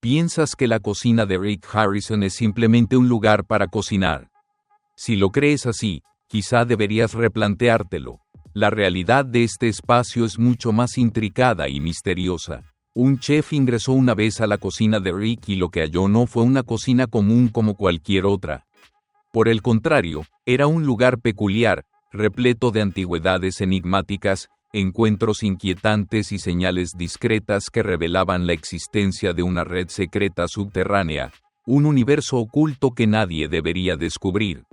¿Piensas que la cocina de Rick Harrison es simplemente un lugar para cocinar? Si lo crees así, quizá deberías replanteártelo. La realidad de este espacio es mucho más intricada y misteriosa. Un chef ingresó una vez a la cocina de Rick y lo que halló no fue una cocina común como cualquier otra. Por el contrario, era un lugar peculiar, repleto de antigüedades enigmáticas, encuentros inquietantes y señales discretas que revelaban la existencia de una red secreta subterránea, un universo oculto que nadie debería descubrir.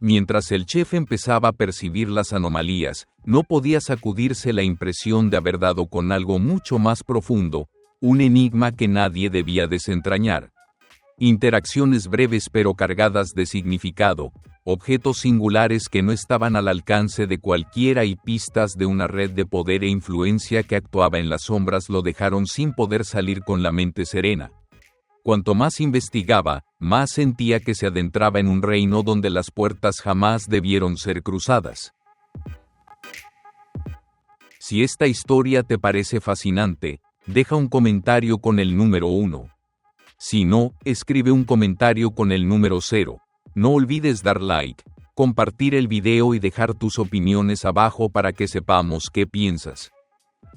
Mientras el chef empezaba a percibir las anomalías, no podía sacudirse la impresión de haber dado con algo mucho más profundo, un enigma que nadie debía desentrañar. Interacciones breves pero cargadas de significado, objetos singulares que no estaban al alcance de cualquiera y pistas de una red de poder e influencia que actuaba en las sombras lo dejaron sin poder salir con la mente serena. Cuanto más investigaba, más sentía que se adentraba en un reino donde las puertas jamás debieron ser cruzadas. Si esta historia te parece fascinante, deja un comentario con el número 1. Si no, escribe un comentario con el número 0. No olvides dar like, compartir el video y dejar tus opiniones abajo para que sepamos qué piensas.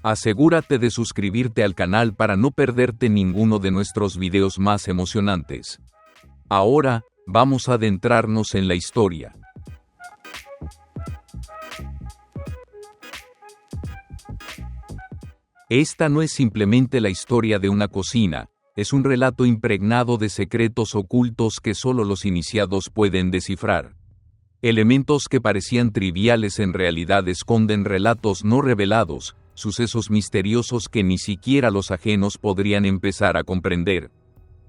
Asegúrate de suscribirte al canal para no perderte ninguno de nuestros videos más emocionantes. Ahora, vamos a adentrarnos en la historia. Esta no es simplemente la historia de una cocina, es un relato impregnado de secretos ocultos que solo los iniciados pueden descifrar. Elementos que parecían triviales en realidad esconden relatos no revelados, sucesos misteriosos que ni siquiera los ajenos podrían empezar a comprender.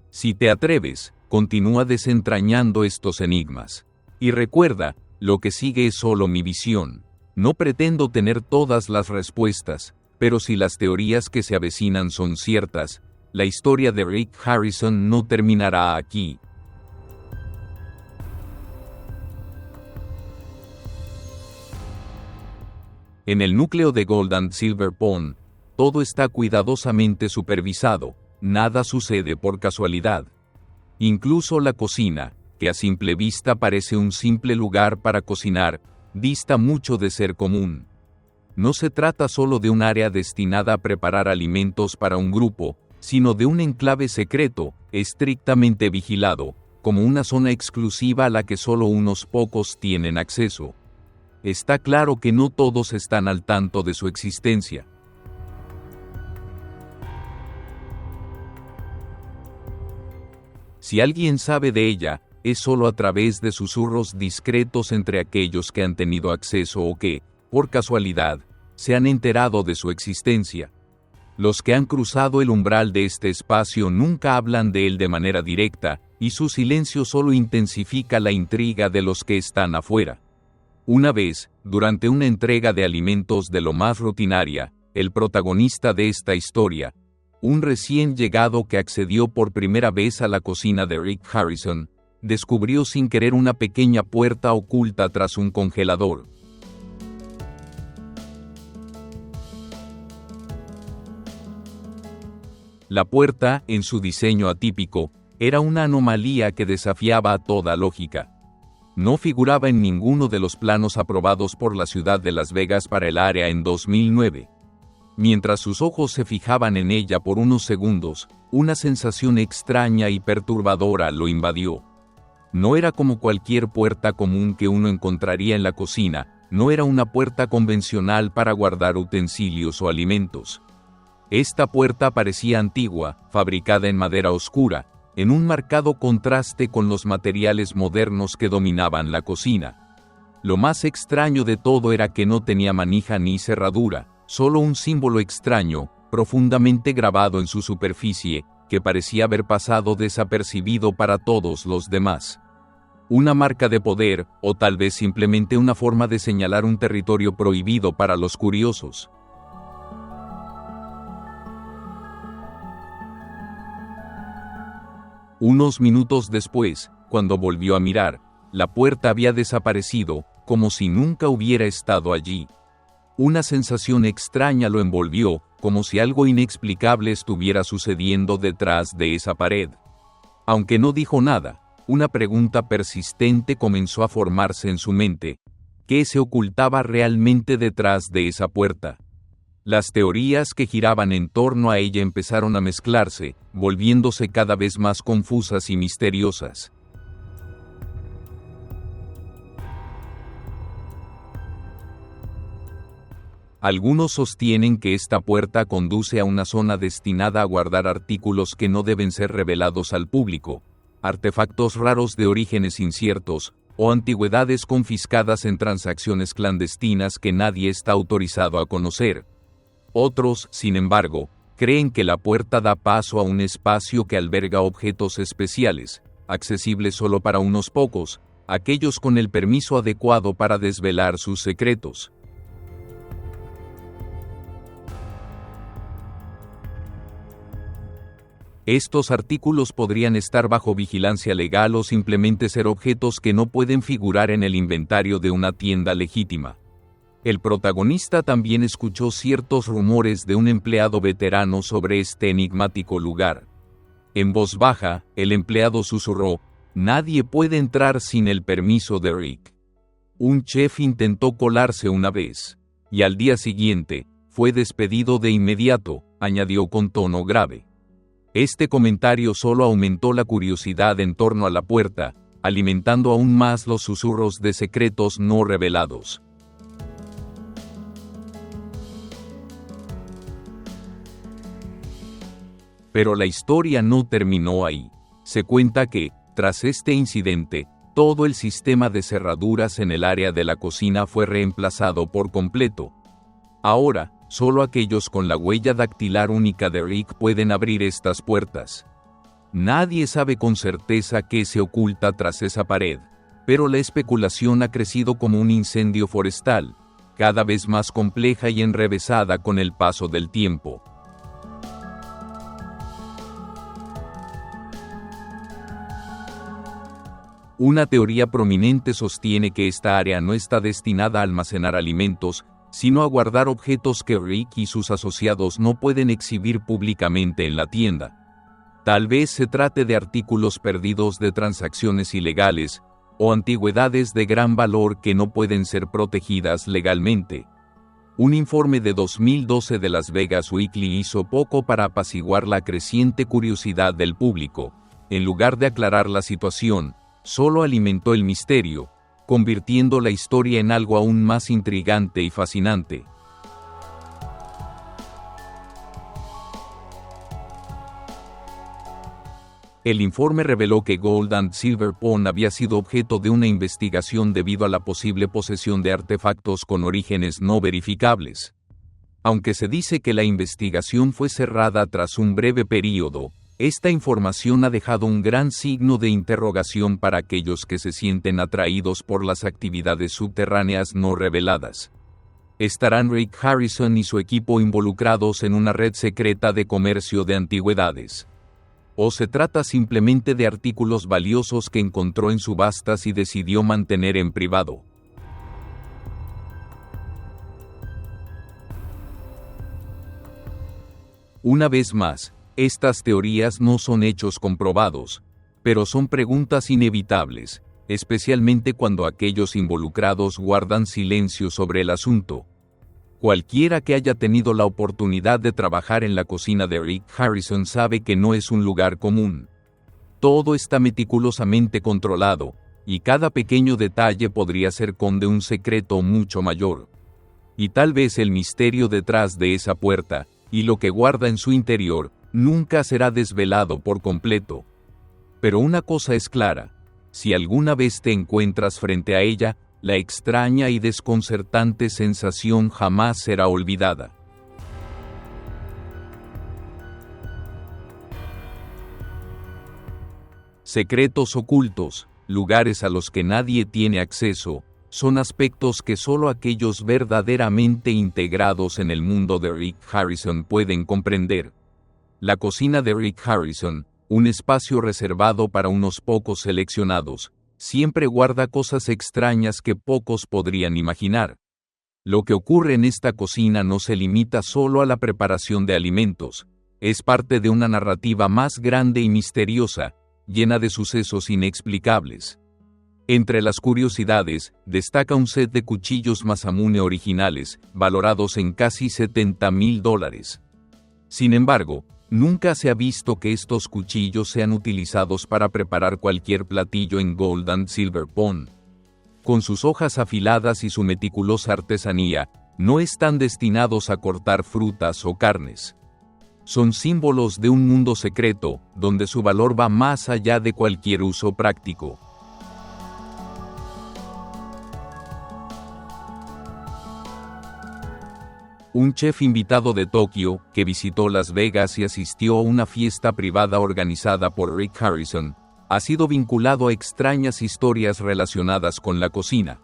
Si te atreves, continúa desentrañando estos enigmas. Y recuerda, lo que sigue es solo mi visión. No pretendo tener todas las respuestas, pero si las teorías que se avecinan son ciertas, la historia de Rick Harrison no terminará aquí. En el núcleo de Gold and Silver Pond, todo está cuidadosamente supervisado, nada sucede por casualidad. Incluso la cocina, que a simple vista parece un simple lugar para cocinar, dista mucho de ser común. No se trata solo de un área destinada a preparar alimentos para un grupo, sino de un enclave secreto, estrictamente vigilado, como una zona exclusiva a la que solo unos pocos tienen acceso. Está claro que no todos están al tanto de su existencia. Si alguien sabe de ella, es solo a través de susurros discretos entre aquellos que han tenido acceso o que, por casualidad, se han enterado de su existencia. Los que han cruzado el umbral de este espacio nunca hablan de él de manera directa, y su silencio solo intensifica la intriga de los que están afuera. Una vez, durante una entrega de alimentos de lo más rutinaria, el protagonista de esta historia, un recién llegado que accedió por primera vez a la cocina de Rick Harrison, descubrió sin querer una pequeña puerta oculta tras un congelador. La puerta, en su diseño atípico, era una anomalía que desafiaba a toda lógica. No figuraba en ninguno de los planos aprobados por la ciudad de Las Vegas para el área en 2009. Mientras sus ojos se fijaban en ella por unos segundos, una sensación extraña y perturbadora lo invadió. No era como cualquier puerta común que uno encontraría en la cocina, no era una puerta convencional para guardar utensilios o alimentos. Esta puerta parecía antigua, fabricada en madera oscura, en un marcado contraste con los materiales modernos que dominaban la cocina. Lo más extraño de todo era que no tenía manija ni cerradura, solo un símbolo extraño, profundamente grabado en su superficie, que parecía haber pasado desapercibido para todos los demás. Una marca de poder, o tal vez simplemente una forma de señalar un territorio prohibido para los curiosos. Unos minutos después, cuando volvió a mirar, la puerta había desaparecido, como si nunca hubiera estado allí. Una sensación extraña lo envolvió, como si algo inexplicable estuviera sucediendo detrás de esa pared. Aunque no dijo nada, una pregunta persistente comenzó a formarse en su mente. ¿Qué se ocultaba realmente detrás de esa puerta? Las teorías que giraban en torno a ella empezaron a mezclarse, volviéndose cada vez más confusas y misteriosas. Algunos sostienen que esta puerta conduce a una zona destinada a guardar artículos que no deben ser revelados al público, artefactos raros de orígenes inciertos, o antigüedades confiscadas en transacciones clandestinas que nadie está autorizado a conocer. Otros, sin embargo, creen que la puerta da paso a un espacio que alberga objetos especiales, accesibles solo para unos pocos, aquellos con el permiso adecuado para desvelar sus secretos. Estos artículos podrían estar bajo vigilancia legal o simplemente ser objetos que no pueden figurar en el inventario de una tienda legítima. El protagonista también escuchó ciertos rumores de un empleado veterano sobre este enigmático lugar. En voz baja, el empleado susurró: «Nadie puede entrar sin el permiso de Rick». Un chef intentó colarse una vez, y al día siguiente, fue despedido de inmediato, añadió con tono grave. Este comentario solo aumentó la curiosidad en torno a la puerta, alimentando aún más los susurros de secretos no revelados. Pero la historia no terminó ahí. Se cuenta que, tras este incidente, todo el sistema de cerraduras en el área de la cocina fue reemplazado por completo. Ahora, solo aquellos con la huella dactilar única de Rick pueden abrir estas puertas. Nadie sabe con certeza qué se oculta tras esa pared, pero la especulación ha crecido como un incendio forestal, cada vez más compleja y enrevesada con el paso del tiempo. Una teoría prominente sostiene que esta área no está destinada a almacenar alimentos, sino a guardar objetos que Rick y sus asociados no pueden exhibir públicamente en la tienda. Tal vez se trate de artículos perdidos de transacciones ilegales, o antigüedades de gran valor que no pueden ser protegidas legalmente. Un informe de 2012 de Las Vegas Weekly hizo poco para apaciguar la creciente curiosidad del público. En lugar de aclarar la situación, solo alimentó el misterio, convirtiendo la historia en algo aún más intrigante y fascinante. El informe reveló que Gold and Silver Pawn había sido objeto de una investigación debido a la posible posesión de artefactos con orígenes no verificables. Aunque se dice que la investigación fue cerrada tras un breve período, esta información ha dejado un gran signo de interrogación para aquellos que se sienten atraídos por las actividades subterráneas no reveladas. ¿Estarán Rick Harrison y su equipo involucrados en una red secreta de comercio de antigüedades? ¿O se trata simplemente de artículos valiosos que encontró en subastas y decidió mantener en privado? Una vez más, estas teorías no son hechos comprobados, pero son preguntas inevitables, especialmente cuando aquellos involucrados guardan silencio sobre el asunto. Cualquiera que haya tenido la oportunidad de trabajar en la cocina de Rick Harrison sabe que no es un lugar común. Todo está meticulosamente controlado, y cada pequeño detalle podría ser de un secreto mucho mayor. Y tal vez el misterio detrás de esa puerta, y lo que guarda en su interior, nunca será desvelado por completo. Pero una cosa es clara: si alguna vez te encuentras frente a ella, la extraña y desconcertante sensación jamás será olvidada. Secretos ocultos, lugares a los que nadie tiene acceso, son aspectos que solo aquellos verdaderamente integrados en el mundo de Rick Harrison pueden comprender. La cocina de Rick Harrison, un espacio reservado para unos pocos seleccionados, siempre guarda cosas extrañas que pocos podrían imaginar. Lo que ocurre en esta cocina no se limita solo a la preparación de alimentos, es parte de una narrativa más grande y misteriosa, llena de sucesos inexplicables. Entre las curiosidades, destaca un set de cuchillos Masamune originales, valorados en casi $70,000. Sin embargo, nunca se ha visto que estos cuchillos sean utilizados para preparar cualquier platillo en Gold and Silver Pond. Con sus hojas afiladas y su meticulosa artesanía, no están destinados a cortar frutas o carnes. Son símbolos de un mundo secreto, donde su valor va más allá de cualquier uso práctico. Un chef invitado de Tokio, que visitó Las Vegas y asistió a una fiesta privada organizada por Rick Harrison, ha sido vinculado a extrañas historias relacionadas con la cocina.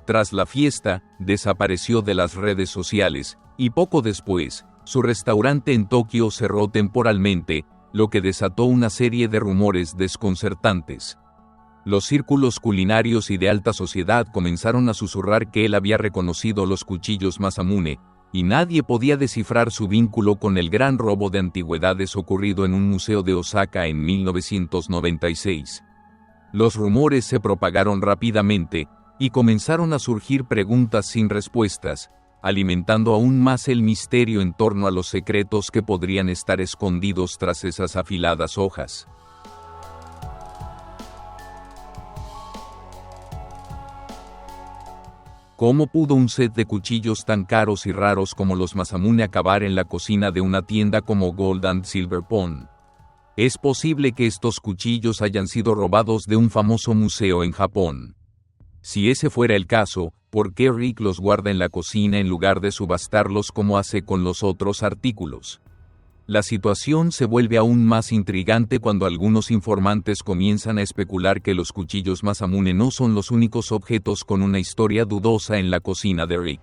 Tras la fiesta, desapareció de las redes sociales, y poco después, su restaurante en Tokio cerró temporalmente, lo que desató una serie de rumores desconcertantes. Los círculos culinarios y de alta sociedad comenzaron a susurrar que él había reconocido los cuchillos Masamune, y nadie podía descifrar su vínculo con el gran robo de antigüedades ocurrido en un museo de Osaka en 1996. Los rumores se propagaron rápidamente, y comenzaron a surgir preguntas sin respuestas, alimentando aún más el misterio en torno a los secretos que podrían estar escondidos tras esas afiladas hojas. ¿Cómo pudo un set de cuchillos tan caros y raros como los Masamune acabar en la cocina de una tienda como Gold and Silver Pond? Es posible que estos cuchillos hayan sido robados de un famoso museo en Japón. Si ese fuera el caso, ¿por qué Rick los guarda en la cocina en lugar de subastarlos como hace con los otros artículos? La situación se vuelve aún más intrigante cuando algunos informantes comienzan a especular que los cuchillos Masamune no son los únicos objetos con una historia dudosa en la cocina de Rick.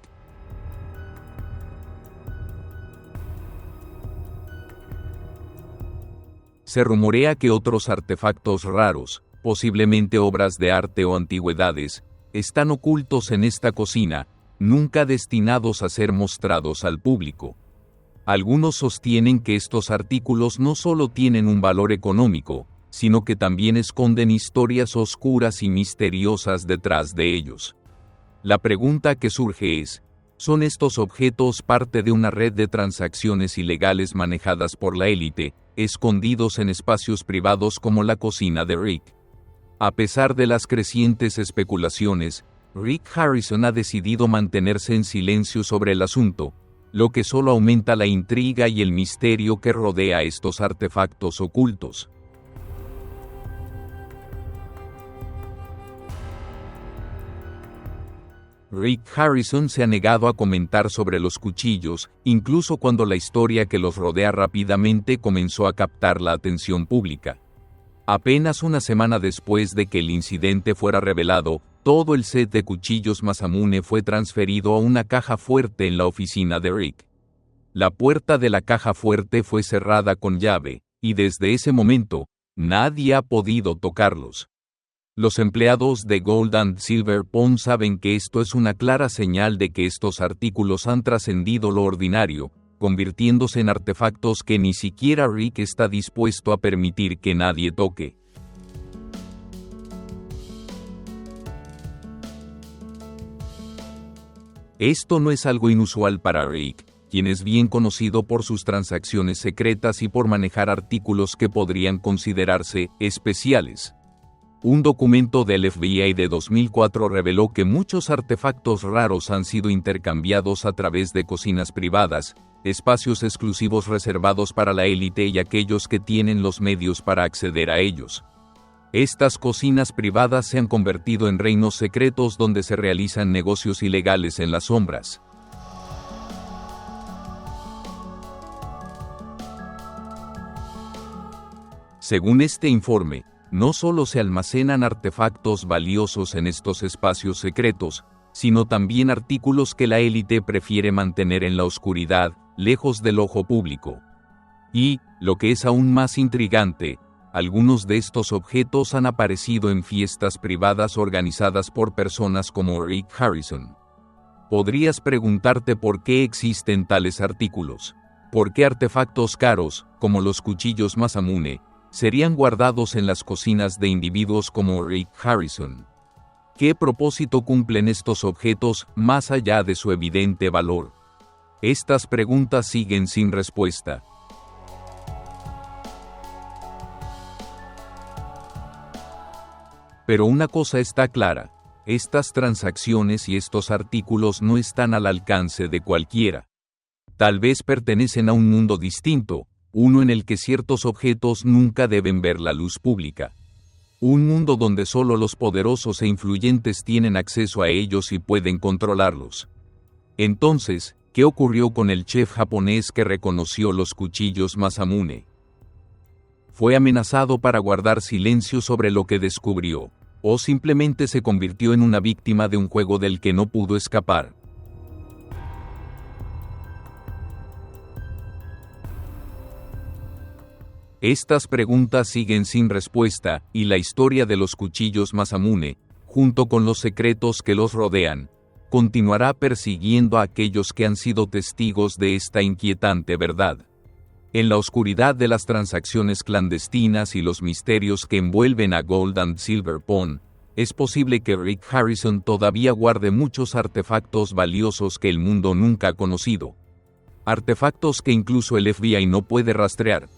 Se rumorea que otros artefactos raros, posiblemente obras de arte o antigüedades, están ocultos en esta cocina, nunca destinados a ser mostrados al público. Algunos sostienen que estos artículos no solo tienen un valor económico, sino que también esconden historias oscuras y misteriosas detrás de ellos. La pregunta que surge es, ¿son estos objetos parte de una red de transacciones ilegales manejadas por la élite, escondidos en espacios privados como la cocina de Rick? A pesar de las crecientes especulaciones, Rick Harrison ha decidido mantenerse en silencio sobre el asunto, lo que solo aumenta la intriga y el misterio que rodea estos artefactos ocultos. Rick Harrison se ha negado a comentar sobre los cuchillos, incluso cuando la historia que los rodea rápidamente comenzó a captar la atención pública. Apenas una semana después de que el incidente fuera revelado, todo el set de cuchillos Masamune fue transferido a una caja fuerte en la oficina de Rick. La puerta de la caja fuerte fue cerrada con llave, y desde ese momento, nadie ha podido tocarlos. Los empleados de Gold and Silver Pond saben que esto es una clara señal de que estos artículos han trascendido lo ordinario, convirtiéndose en artefactos que ni siquiera Rick está dispuesto a permitir que nadie toque. Esto no es algo inusual para Rick, quien es bien conocido por sus transacciones secretas y por manejar artículos que podrían considerarse especiales. Un documento del FBI de 2004 reveló que muchos artefactos raros han sido intercambiados a través de cocinas privadas, espacios exclusivos reservados para la élite y aquellos que tienen los medios para acceder a ellos. Estas cocinas privadas se han convertido en reinos secretos donde se realizan negocios ilegales en las sombras. Según este informe, no solo se almacenan artefactos valiosos en estos espacios secretos, sino también artículos que la élite prefiere mantener en la oscuridad, lejos del ojo público. Y, lo que es aún más intrigante, algunos de estos objetos han aparecido en fiestas privadas organizadas por personas como Rick Harrison. Podrías preguntarte por qué existen tales artículos. ¿Por qué artefactos caros, como los cuchillos Masamune, serían guardados en las cocinas de individuos como Rick Harrison? ¿Qué propósito cumplen estos objetos más allá de su evidente valor? Estas preguntas siguen sin respuesta. Pero una cosa está clara: estas transacciones y estos artículos no están al alcance de cualquiera. Tal vez pertenecen a un mundo distinto, uno en el que ciertos objetos nunca deben ver la luz pública. Un mundo donde solo los poderosos e influyentes tienen acceso a ellos y pueden controlarlos. Entonces, ¿qué ocurrió con el chef japonés que reconoció los cuchillos Masamune? ¿Fue amenazado para guardar silencio sobre lo que descubrió, o simplemente se convirtió en una víctima de un juego del que no pudo escapar? Estas preguntas siguen sin respuesta, y la historia de los cuchillos Masamune, junto con los secretos que los rodean, continuará persiguiendo a aquellos que han sido testigos de esta inquietante verdad. En la oscuridad de las transacciones clandestinas y los misterios que envuelven a Gold and Silver Pawn, es posible que Rick Harrison todavía guarde muchos artefactos valiosos que el mundo nunca ha conocido. Artefactos que incluso el FBI no puede rastrear.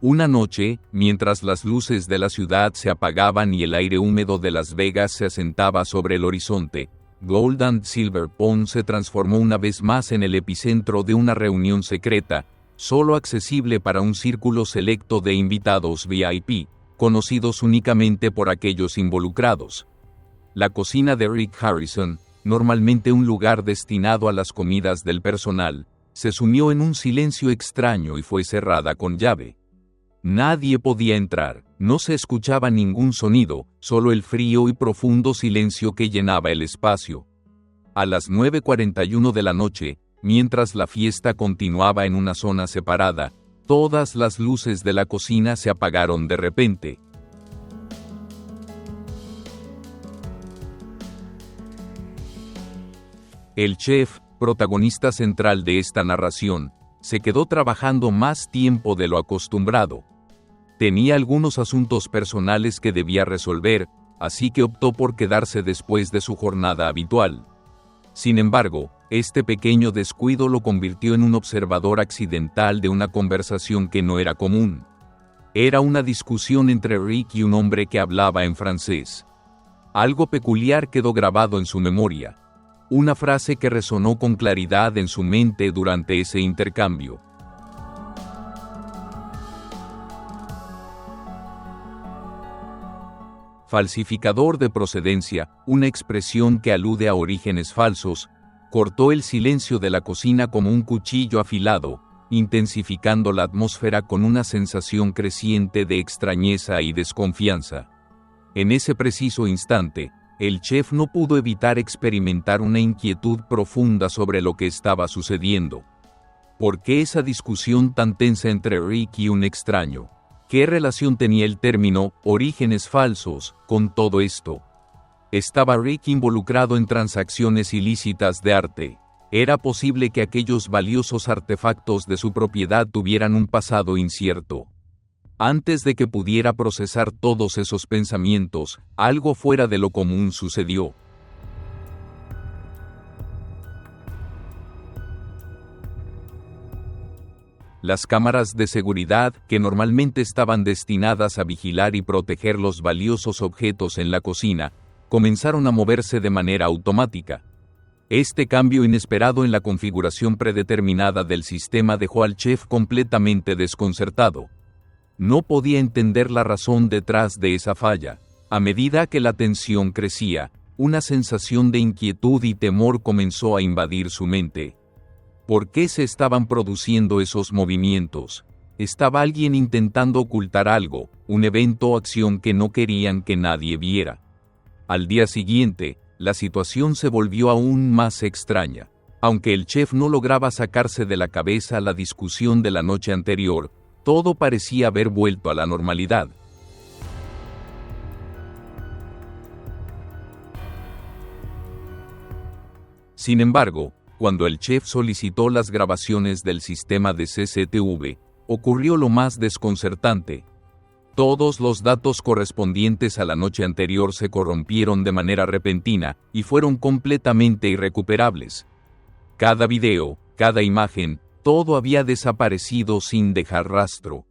Una noche, mientras las luces de la ciudad se apagaban y el aire húmedo de Las Vegas se asentaba sobre el horizonte, Gold and Silver Pawn se transformó una vez más en el epicentro de una reunión secreta, solo accesible para un círculo selecto de invitados VIP, conocidos únicamente por aquellos involucrados. La cocina de Rick Harrison, normalmente un lugar destinado a las comidas del personal, se sumió en un silencio extraño y fue cerrada con llave. Nadie podía entrar, no se escuchaba ningún sonido, solo el frío y profundo silencio que llenaba el espacio. A las 9:41 de la noche, mientras la fiesta continuaba en una zona separada, todas las luces de la cocina se apagaron de repente. El chef, protagonista central de esta narración, se quedó trabajando más tiempo de lo acostumbrado. Tenía algunos asuntos personales que debía resolver, así que optó por quedarse después de su jornada habitual. Sin embargo, este pequeño descuido lo convirtió en un observador accidental de una conversación que no era común. Era una discusión entre Rick y un hombre que hablaba en francés. Algo peculiar quedó grabado en su memoria. Una frase que resonó con claridad en su mente durante ese intercambio. Falsificador de procedencia, una expresión que alude a orígenes falsos, cortó el silencio de la cocina como un cuchillo afilado, intensificando la atmósfera con una sensación creciente de extrañeza y desconfianza. En ese preciso instante, el chef no pudo evitar experimentar una inquietud profunda sobre lo que estaba sucediendo. ¿Por qué esa discusión tan tensa entre Rick y un extraño? ¿Qué relación tenía el término «orígenes falsos» con todo esto? ¿Estaba Rick involucrado en transacciones ilícitas de arte? ¿Era posible que aquellos valiosos artefactos de su propiedad tuvieran un pasado incierto? Antes de que pudiera procesar todos esos pensamientos, algo fuera de lo común sucedió. Las cámaras de seguridad, que normalmente estaban destinadas a vigilar y proteger los valiosos objetos en la cocina, comenzaron a moverse de manera automática. Este cambio inesperado en la configuración predeterminada del sistema dejó al chef completamente desconcertado. No podía entender la razón detrás de esa falla. A medida que la tensión crecía, una sensación de inquietud y temor comenzó a invadir su mente. ¿Por qué se estaban produciendo esos movimientos? ¿Estaba alguien intentando ocultar algo, un evento o acción que no querían que nadie viera? Al día siguiente, la situación se volvió aún más extraña. Aunque el chef no lograba sacarse de la cabeza la discusión de la noche anterior, todo parecía haber vuelto a la normalidad. Sin embargo, cuando el chef solicitó las grabaciones del sistema de CCTV, ocurrió lo más desconcertante. Todos los datos correspondientes a la noche anterior se corrompieron de manera repentina y fueron completamente irrecuperables. Cada video, cada imagen, todo había desaparecido sin dejar rastro.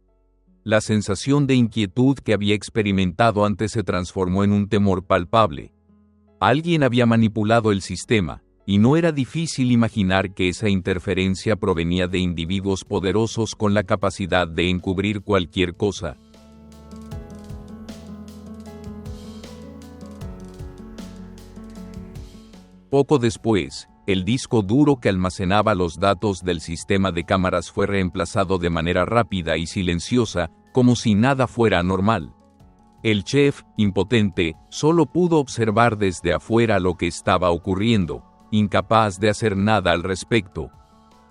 La sensación de inquietud que había experimentado antes se transformó en un temor palpable. Alguien había manipulado el sistema, y no era difícil imaginar que esa interferencia provenía de individuos poderosos con la capacidad de encubrir cualquier cosa. Poco después, el disco duro que almacenaba los datos del sistema de cámaras fue reemplazado de manera rápida y silenciosa, como si nada fuera anormal. El chef, impotente, solo pudo observar desde afuera lo que estaba ocurriendo, incapaz de hacer nada al respecto.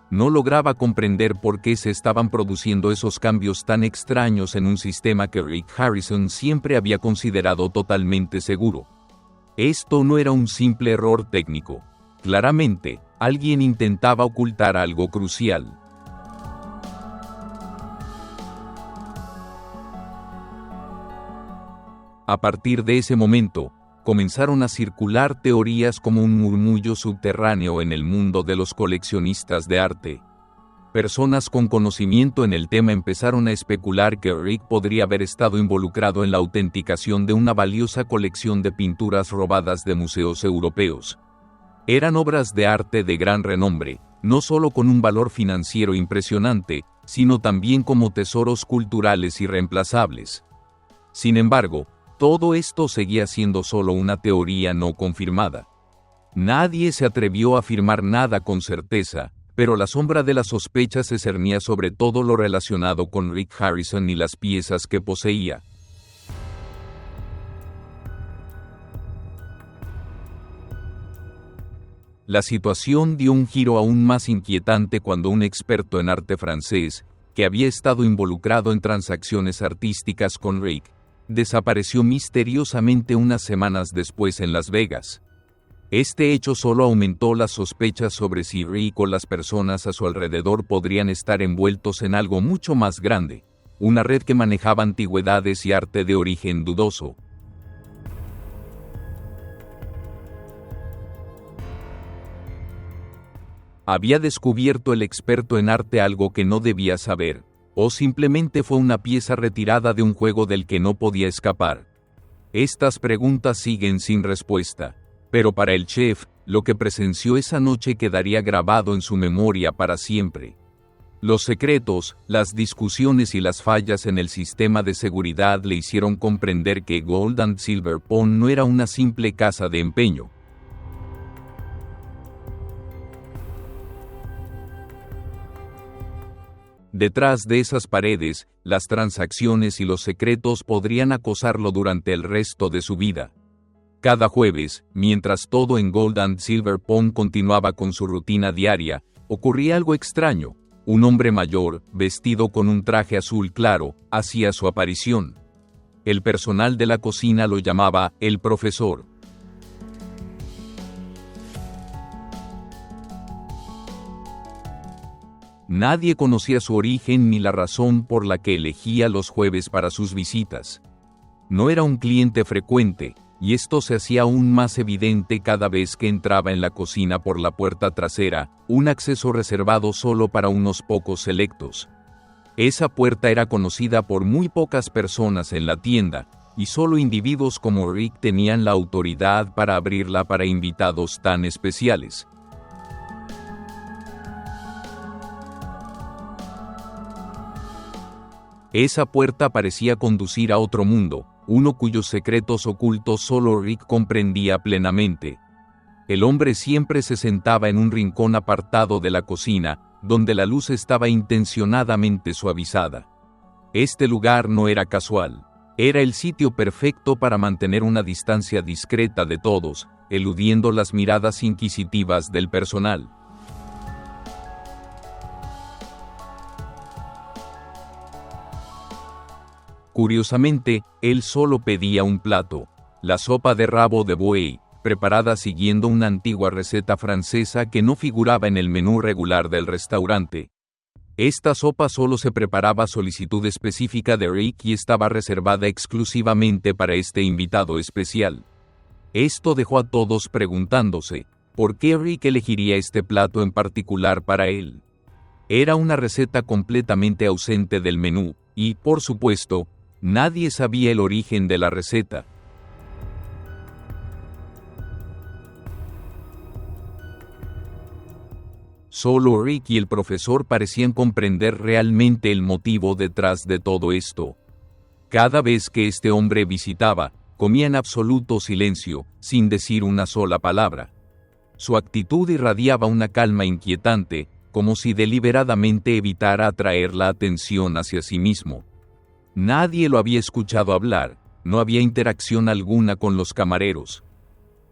No lograba comprender por qué se estaban produciendo esos cambios tan extraños en un sistema que Rick Harrison siempre había considerado totalmente seguro. Esto no era un simple error técnico. Claramente, alguien intentaba ocultar algo crucial. A partir de ese momento, comenzaron a circular teorías como un murmullo subterráneo en el mundo de los coleccionistas de arte. Personas con conocimiento en el tema empezaron a especular que Rick podría haber estado involucrado en la autenticación de una valiosa colección de pinturas robadas de museos europeos. Eran obras de arte de gran renombre, no solo con un valor financiero impresionante, sino también como tesoros culturales irreemplazables. Sin embargo, todo esto seguía siendo solo una teoría no confirmada. Nadie se atrevió a afirmar nada con certeza, pero la sombra de la sospecha se cernía sobre todo lo relacionado con Rick Harrison y las piezas que poseía. La situación dio un giro aún más inquietante cuando un experto en arte francés, que había estado involucrado en transacciones artísticas con Rick, desapareció misteriosamente unas semanas después en Las Vegas. Este hecho solo aumentó las sospechas sobre si Rick o las personas a su alrededor podrían estar envueltos en algo mucho más grande, una red que manejaba antigüedades y arte de origen dudoso. ¿Había descubierto el experto en arte algo que no debía saber, o simplemente fue una pieza retirada de un juego del que no podía escapar? Estas preguntas siguen sin respuesta, pero para el chef, lo que presenció esa noche quedaría grabado en su memoria para siempre. Los secretos, las discusiones y las fallas en el sistema de seguridad le hicieron comprender que Gold and Silver Pawn no era una simple casa de empeño. Detrás de esas paredes, las transacciones y los secretos podrían acosarlo durante el resto de su vida. Cada jueves, mientras todo en Gold and Silver Pawn continuaba con su rutina diaria, ocurría algo extraño. Un hombre mayor, vestido con un traje azul claro, hacía su aparición. El personal de la cocina lo llamaba el profesor. Nadie conocía su origen ni la razón por la que elegía los jueves para sus visitas. No era un cliente frecuente, y esto se hacía aún más evidente cada vez que entraba en la cocina por la puerta trasera, un acceso reservado solo para unos pocos selectos. Esa puerta era conocida por muy pocas personas en la tienda, y solo individuos como Rick tenían la autoridad para abrirla para invitados tan especiales. Esa puerta parecía conducir a otro mundo, uno cuyos secretos ocultos solo Rick comprendía plenamente. El hombre siempre se sentaba en un rincón apartado de la cocina, donde la luz estaba intencionadamente suavizada. Este lugar no era casual, era el sitio perfecto para mantener una distancia discreta de todos, eludiendo las miradas inquisitivas del personal. Curiosamente, él solo pedía un plato, la sopa de rabo de buey, preparada siguiendo una antigua receta francesa que no figuraba en el menú regular del restaurante. Esta sopa solo se preparaba a solicitud específica de Rick y estaba reservada exclusivamente para este invitado especial. Esto dejó a todos preguntándose, ¿por qué Rick elegiría este plato en particular para él? Era una receta completamente ausente del menú, y, por supuesto, nadie sabía el origen de la receta. Solo Rick y el profesor parecían comprender realmente el motivo detrás de todo esto. Cada vez que este hombre visitaba, comía en absoluto silencio, sin decir una sola palabra. Su actitud irradiaba una calma inquietante, como si deliberadamente evitara atraer la atención hacia sí mismo. Nadie lo había escuchado hablar, no había interacción alguna con los camareros.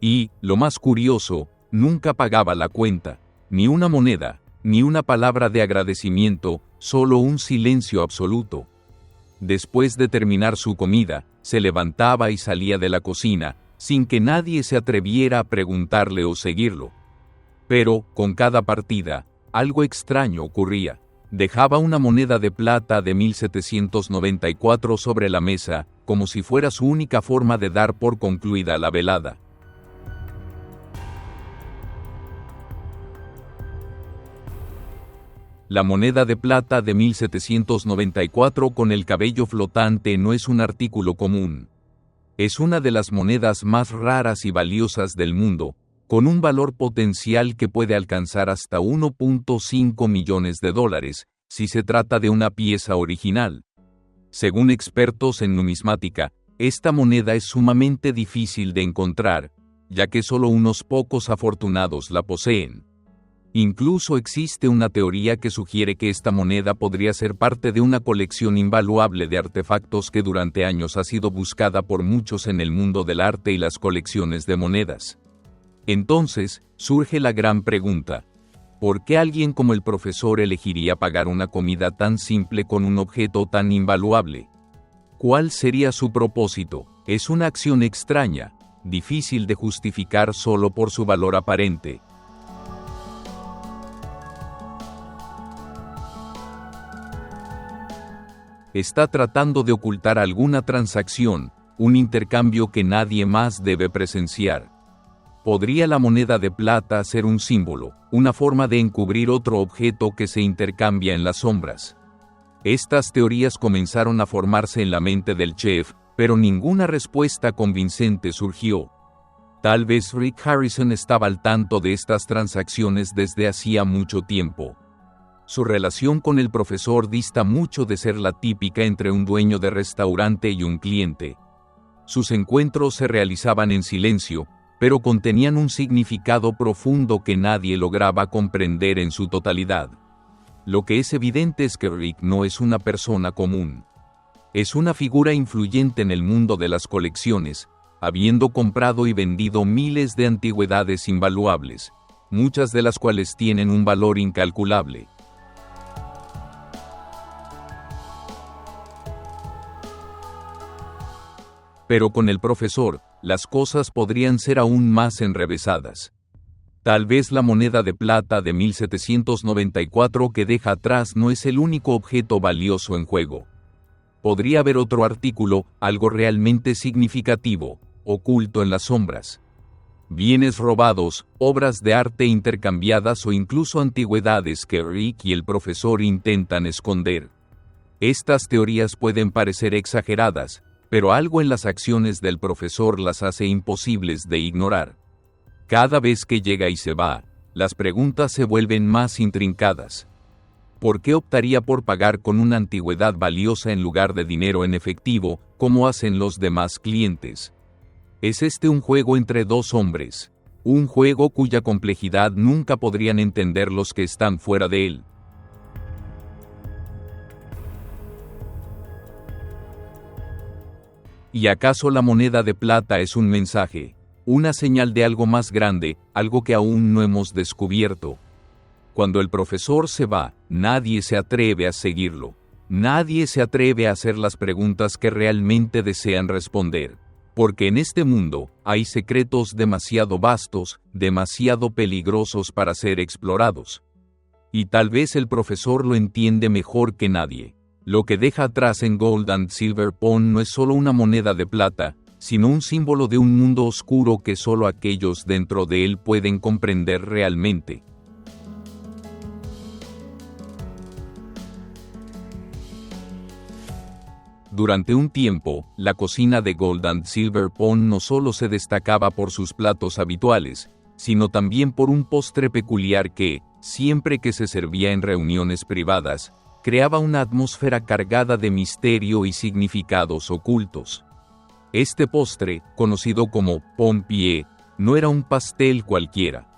Y, lo más curioso, nunca pagaba la cuenta. Ni una moneda, ni una palabra de agradecimiento, solo un silencio absoluto. Después de terminar su comida, se levantaba y salía de la cocina, sin que nadie se atreviera a preguntarle o seguirlo. Pero, con cada partida, algo extraño ocurría. Dejaba una moneda de plata de 1794 sobre la mesa, como si fuera su única forma de dar por concluida la velada. La moneda de plata de 1794 con el cabello flotante no es un artículo común. Es una de las monedas más raras y valiosas del mundo, con un valor potencial que puede alcanzar hasta 1.5 millones de dólares, si se trata de una pieza original. Según expertos en numismática, esta moneda es sumamente difícil de encontrar, ya que solo unos pocos afortunados la poseen. Incluso existe una teoría que sugiere que esta moneda podría ser parte de una colección invaluable de artefactos que durante años ha sido buscada por muchos en el mundo del arte y las colecciones de monedas. Entonces, surge la gran pregunta: ¿por qué alguien como el profesor elegiría pagar una comida tan simple con un objeto tan invaluable? ¿Cuál sería su propósito? Es una acción extraña, difícil de justificar solo por su valor aparente. Está tratando de ocultar alguna transacción, un intercambio que nadie más debe presenciar. ¿Podría la moneda de plata ser un símbolo, una forma de encubrir otro objeto que se intercambia en las sombras? Estas teorías comenzaron a formarse en la mente del chef, pero ninguna respuesta convincente surgió. Tal vez Rick Harrison estaba al tanto de estas transacciones desde hacía mucho tiempo. Su relación con el profesor dista mucho de ser la típica entre un dueño de restaurante y un cliente. Sus encuentros se realizaban en silencio, pero contenían un significado profundo que nadie lograba comprender en su totalidad. Lo que es evidente es que Rick no es una persona común. Es una figura influyente en el mundo de las colecciones, habiendo comprado y vendido miles de antigüedades invaluables, muchas de las cuales tienen un valor incalculable. Pero con el profesor, las cosas podrían ser aún más enrevesadas. Tal vez la moneda de plata de 1794 que deja atrás no es el único objeto valioso en juego. Podría haber otro artículo, algo realmente significativo, oculto en las sombras. Bienes robados, obras de arte intercambiadas o incluso antigüedades que Rick y el profesor intentan esconder. Estas teorías pueden parecer exageradas, pero algo en las acciones del profesor las hace imposibles de ignorar. Cada vez que llega y se va, las preguntas se vuelven más intrincadas. ¿Por qué optaría por pagar con una antigüedad valiosa en lugar de dinero en efectivo, como hacen los demás clientes? ¿Es este un juego entre dos hombres? Un juego cuya complejidad nunca podrían entender los que están fuera de él. ¿Y acaso la moneda de plata es un mensaje, una señal de algo más grande, algo que aún no hemos descubierto? Cuando el profesor se va, nadie se atreve a seguirlo. Nadie se atreve a hacer las preguntas que realmente desean responder. Porque en este mundo hay secretos demasiado vastos, demasiado peligrosos para ser explorados. Y tal vez el profesor lo entiende mejor que nadie. Lo que deja atrás en Gold and Silver Pond no es solo una moneda de plata, sino un símbolo de un mundo oscuro que solo aquellos dentro de él pueden comprender realmente. Durante un tiempo, la cocina de Gold and Silver Pond no solo se destacaba por sus platos habituales, sino también por un postre peculiar que, siempre que se servía en reuniones privadas, creaba una atmósfera cargada de misterio y significados ocultos. Este postre, conocido como Pond Pie, no era un pastel cualquiera.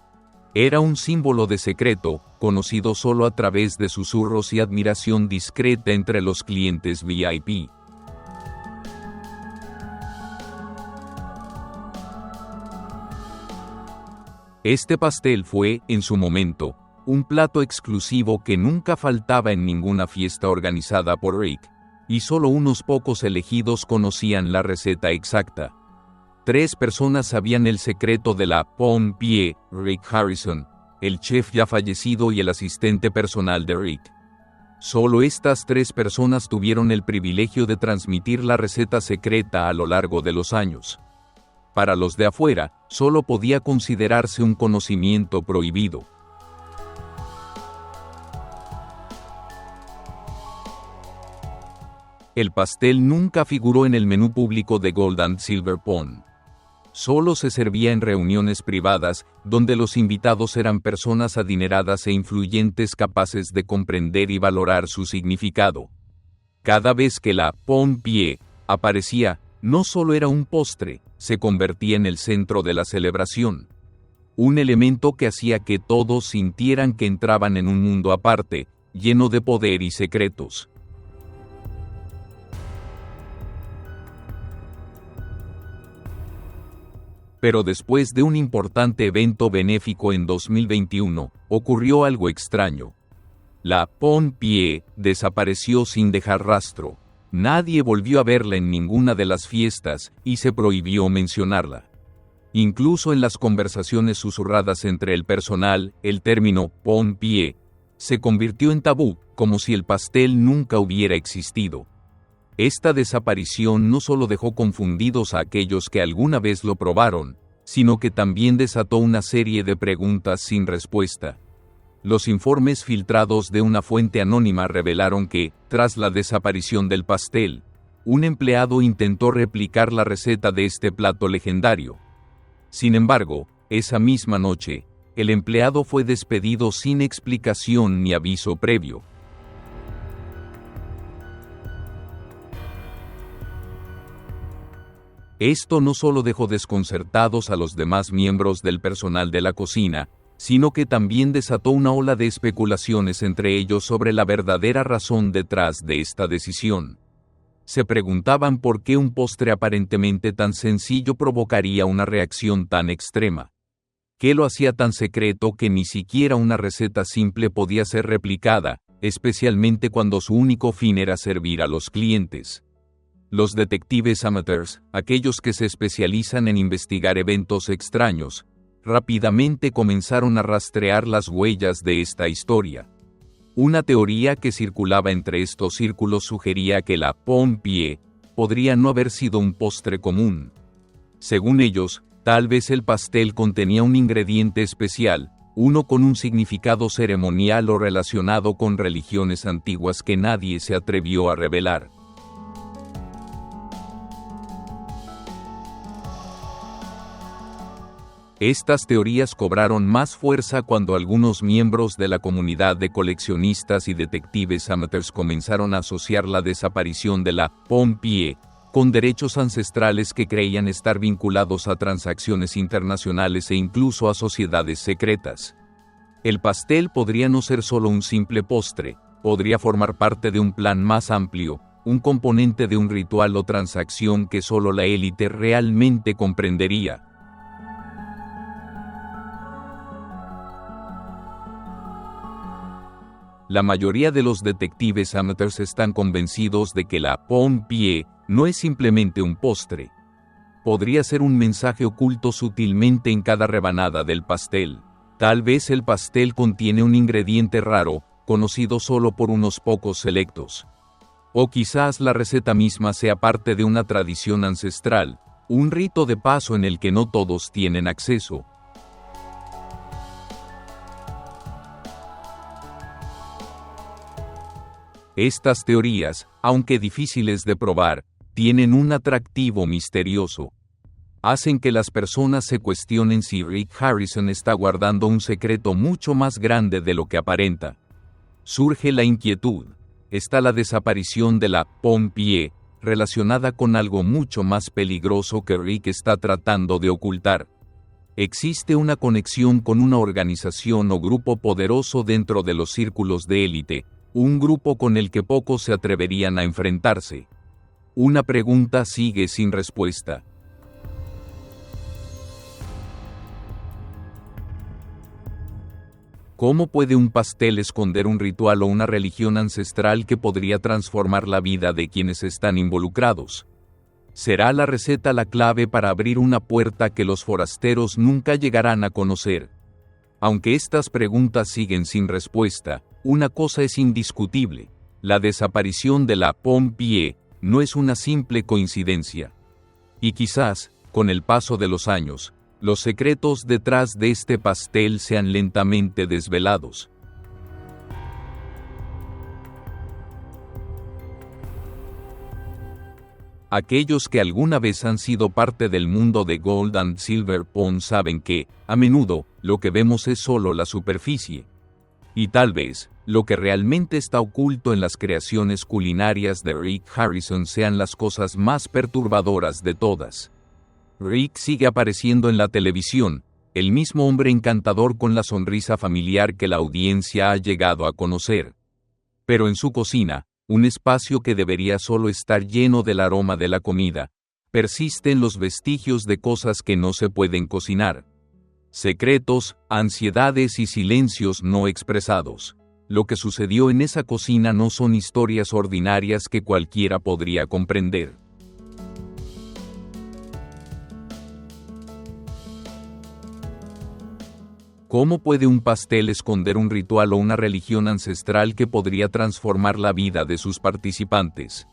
Era un símbolo de secreto, conocido solo a través de susurros y admiración discreta entre los clientes VIP. Este pastel fue, en su momento, un plato exclusivo que nunca faltaba en ninguna fiesta organizada por Rick, y solo unos pocos elegidos conocían la receta exacta. 3 personas sabían el secreto de la Pond Pie: Rick Harrison, el chef ya fallecido y el asistente personal de Rick. Solo estas 3 personas tuvieron el privilegio de transmitir la receta secreta a lo largo de los años. Para los de afuera, solo podía considerarse un conocimiento prohibido. El pastel nunca figuró en el menú público de Gold and Silver Pond. Solo se servía en reuniones privadas, donde los invitados eran personas adineradas e influyentes capaces de comprender y valorar su significado. Cada vez que la Pond Pie aparecía, no solo era un postre, se convertía en el centro de la celebración. Un elemento que hacía que todos sintieran que entraban en un mundo aparte, lleno de poder y secretos. Pero después de un importante evento benéfico en 2021, ocurrió algo extraño. La Pond Pie desapareció sin dejar rastro. Nadie volvió a verla en ninguna de las fiestas y se prohibió mencionarla. Incluso en las conversaciones susurradas entre el personal, el término Pond Pie se convirtió en tabú, como si el pastel nunca hubiera existido. Esta desaparición no solo dejó confundidos a aquellos que alguna vez lo probaron, sino que también desató una serie de preguntas sin respuesta. Los informes filtrados de una fuente anónima revelaron que, tras la desaparición del pastel, un empleado intentó replicar la receta de este plato legendario. Sin embargo, esa misma noche, el empleado fue despedido sin explicación ni aviso previo. Esto no solo dejó desconcertados a los demás miembros del personal de la cocina, sino que también desató una ola de especulaciones entre ellos sobre la verdadera razón detrás de esta decisión. Se preguntaban por qué un postre aparentemente tan sencillo provocaría una reacción tan extrema. ¿Qué lo hacía tan secreto que ni siquiera una receta simple podía ser replicada, especialmente cuando su único fin era servir a los clientes? Los detectives amateurs, aquellos que se especializan en investigar eventos extraños, rápidamente comenzaron a rastrear las huellas de esta historia. Una teoría que circulaba entre estos círculos sugería que la Pond Pie podría no haber sido un postre común. Según ellos, tal vez el pastel contenía un ingrediente especial, uno con un significado ceremonial o relacionado con religiones antiguas que nadie se atrevió a revelar. Estas teorías cobraron más fuerza cuando algunos miembros de la comunidad de coleccionistas y detectives amateurs comenzaron a asociar la desaparición de la Pond Pie con derechos ancestrales que creían estar vinculados a transacciones internacionales e incluso a sociedades secretas. El pastel podría no ser solo un simple postre, podría formar parte de un plan más amplio, un componente de un ritual o transacción que solo la élite realmente comprendería. La mayoría de los detectives amateurs están convencidos de que la Pond Pie no es simplemente un postre. Podría ser un mensaje oculto sutilmente en cada rebanada del pastel. Tal vez el pastel contiene un ingrediente raro, conocido solo por unos pocos selectos. O quizás la receta misma sea parte de una tradición ancestral, un rito de paso en el que no todos tienen acceso. Estas teorías, aunque difíciles de probar, tienen un atractivo misterioso. Hacen que las personas se cuestionen si Rick Harrison está guardando un secreto mucho más grande de lo que aparenta. Surge la inquietud. Está la desaparición de la Pompier, relacionada con algo mucho más peligroso que Rick está tratando de ocultar. Existe una conexión con una organización o grupo poderoso dentro de los círculos de élite, un grupo con el que pocos se atreverían a enfrentarse. Una pregunta sigue sin respuesta. ¿Cómo puede un pastel esconder un ritual o una religión ancestral que podría transformar la vida de quienes están involucrados? ¿Será la receta la clave para abrir una puerta que los forasteros nunca llegarán a conocer? Aunque estas preguntas siguen sin respuesta, una cosa es indiscutible: la desaparición de la Pompier no es una simple coincidencia. Y quizás, con el paso de los años, los secretos detrás de este pastel sean lentamente desvelados. Aquellos que alguna vez han sido parte del mundo de Gold and Silver Pond saben que, a menudo, lo que vemos es solo la superficie. Y tal vez, lo que realmente está oculto en las creaciones culinarias de Rick Harrison sean las cosas más perturbadoras de todas. Rick sigue apareciendo en la televisión, el mismo hombre encantador con la sonrisa familiar que la audiencia ha llegado a conocer. Pero en su cocina, un espacio que debería solo estar lleno del aroma de la comida, persisten los vestigios de cosas que no se pueden cocinar. Secretos, ansiedades y silencios no expresados. Lo que sucedió en esa cocina no son historias ordinarias que cualquiera podría comprender. ¿Cómo puede un pastel esconder un ritual o una religión ancestral que podría transformar la vida de sus participantes?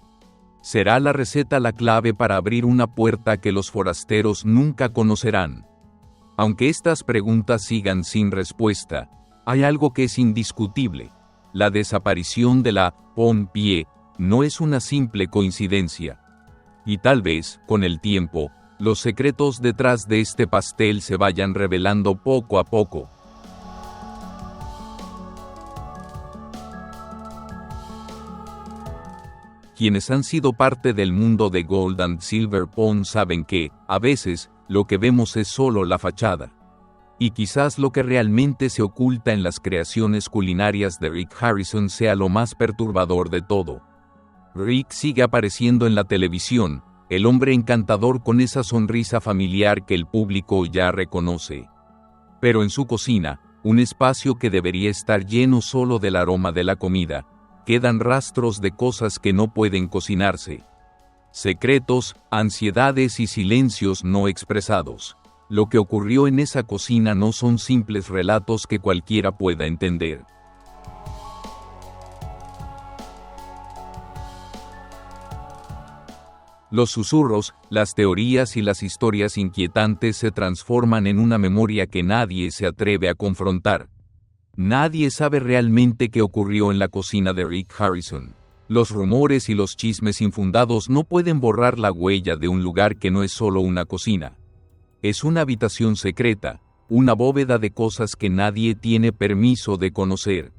¿Será la receta la clave para abrir una puerta que los forasteros nunca conocerán? Aunque estas preguntas sigan sin respuesta, hay algo que es indiscutible: la desaparición de la Pompier no es una simple coincidencia. Y tal vez, con el tiempo, los secretos detrás de este pastel se vayan revelando poco a poco. Quienes han sido parte del mundo de Gold and Silver Pond saben que, a veces, lo que vemos es solo la fachada. Y quizás lo que realmente se oculta en las creaciones culinarias de Rick Harrison sea lo más perturbador de todo. Rick sigue apareciendo en la televisión, el hombre encantador con esa sonrisa familiar que el público ya reconoce. Pero en su cocina, un espacio que debería estar lleno solo del aroma de la comida, quedan rastros de cosas que no pueden cocinarse. Secretos, ansiedades y silencios no expresados. Lo que ocurrió en esa cocina no son simples relatos que cualquiera pueda entender. Los susurros, las teorías y las historias inquietantes se transforman en una memoria que nadie se atreve a confrontar. Nadie sabe realmente qué ocurrió en la cocina de Rick Harrison. Los rumores y los chismes infundados no pueden borrar la huella de un lugar que no es solo una cocina. Es una habitación secreta, una bóveda de cosas que nadie tiene permiso de conocer.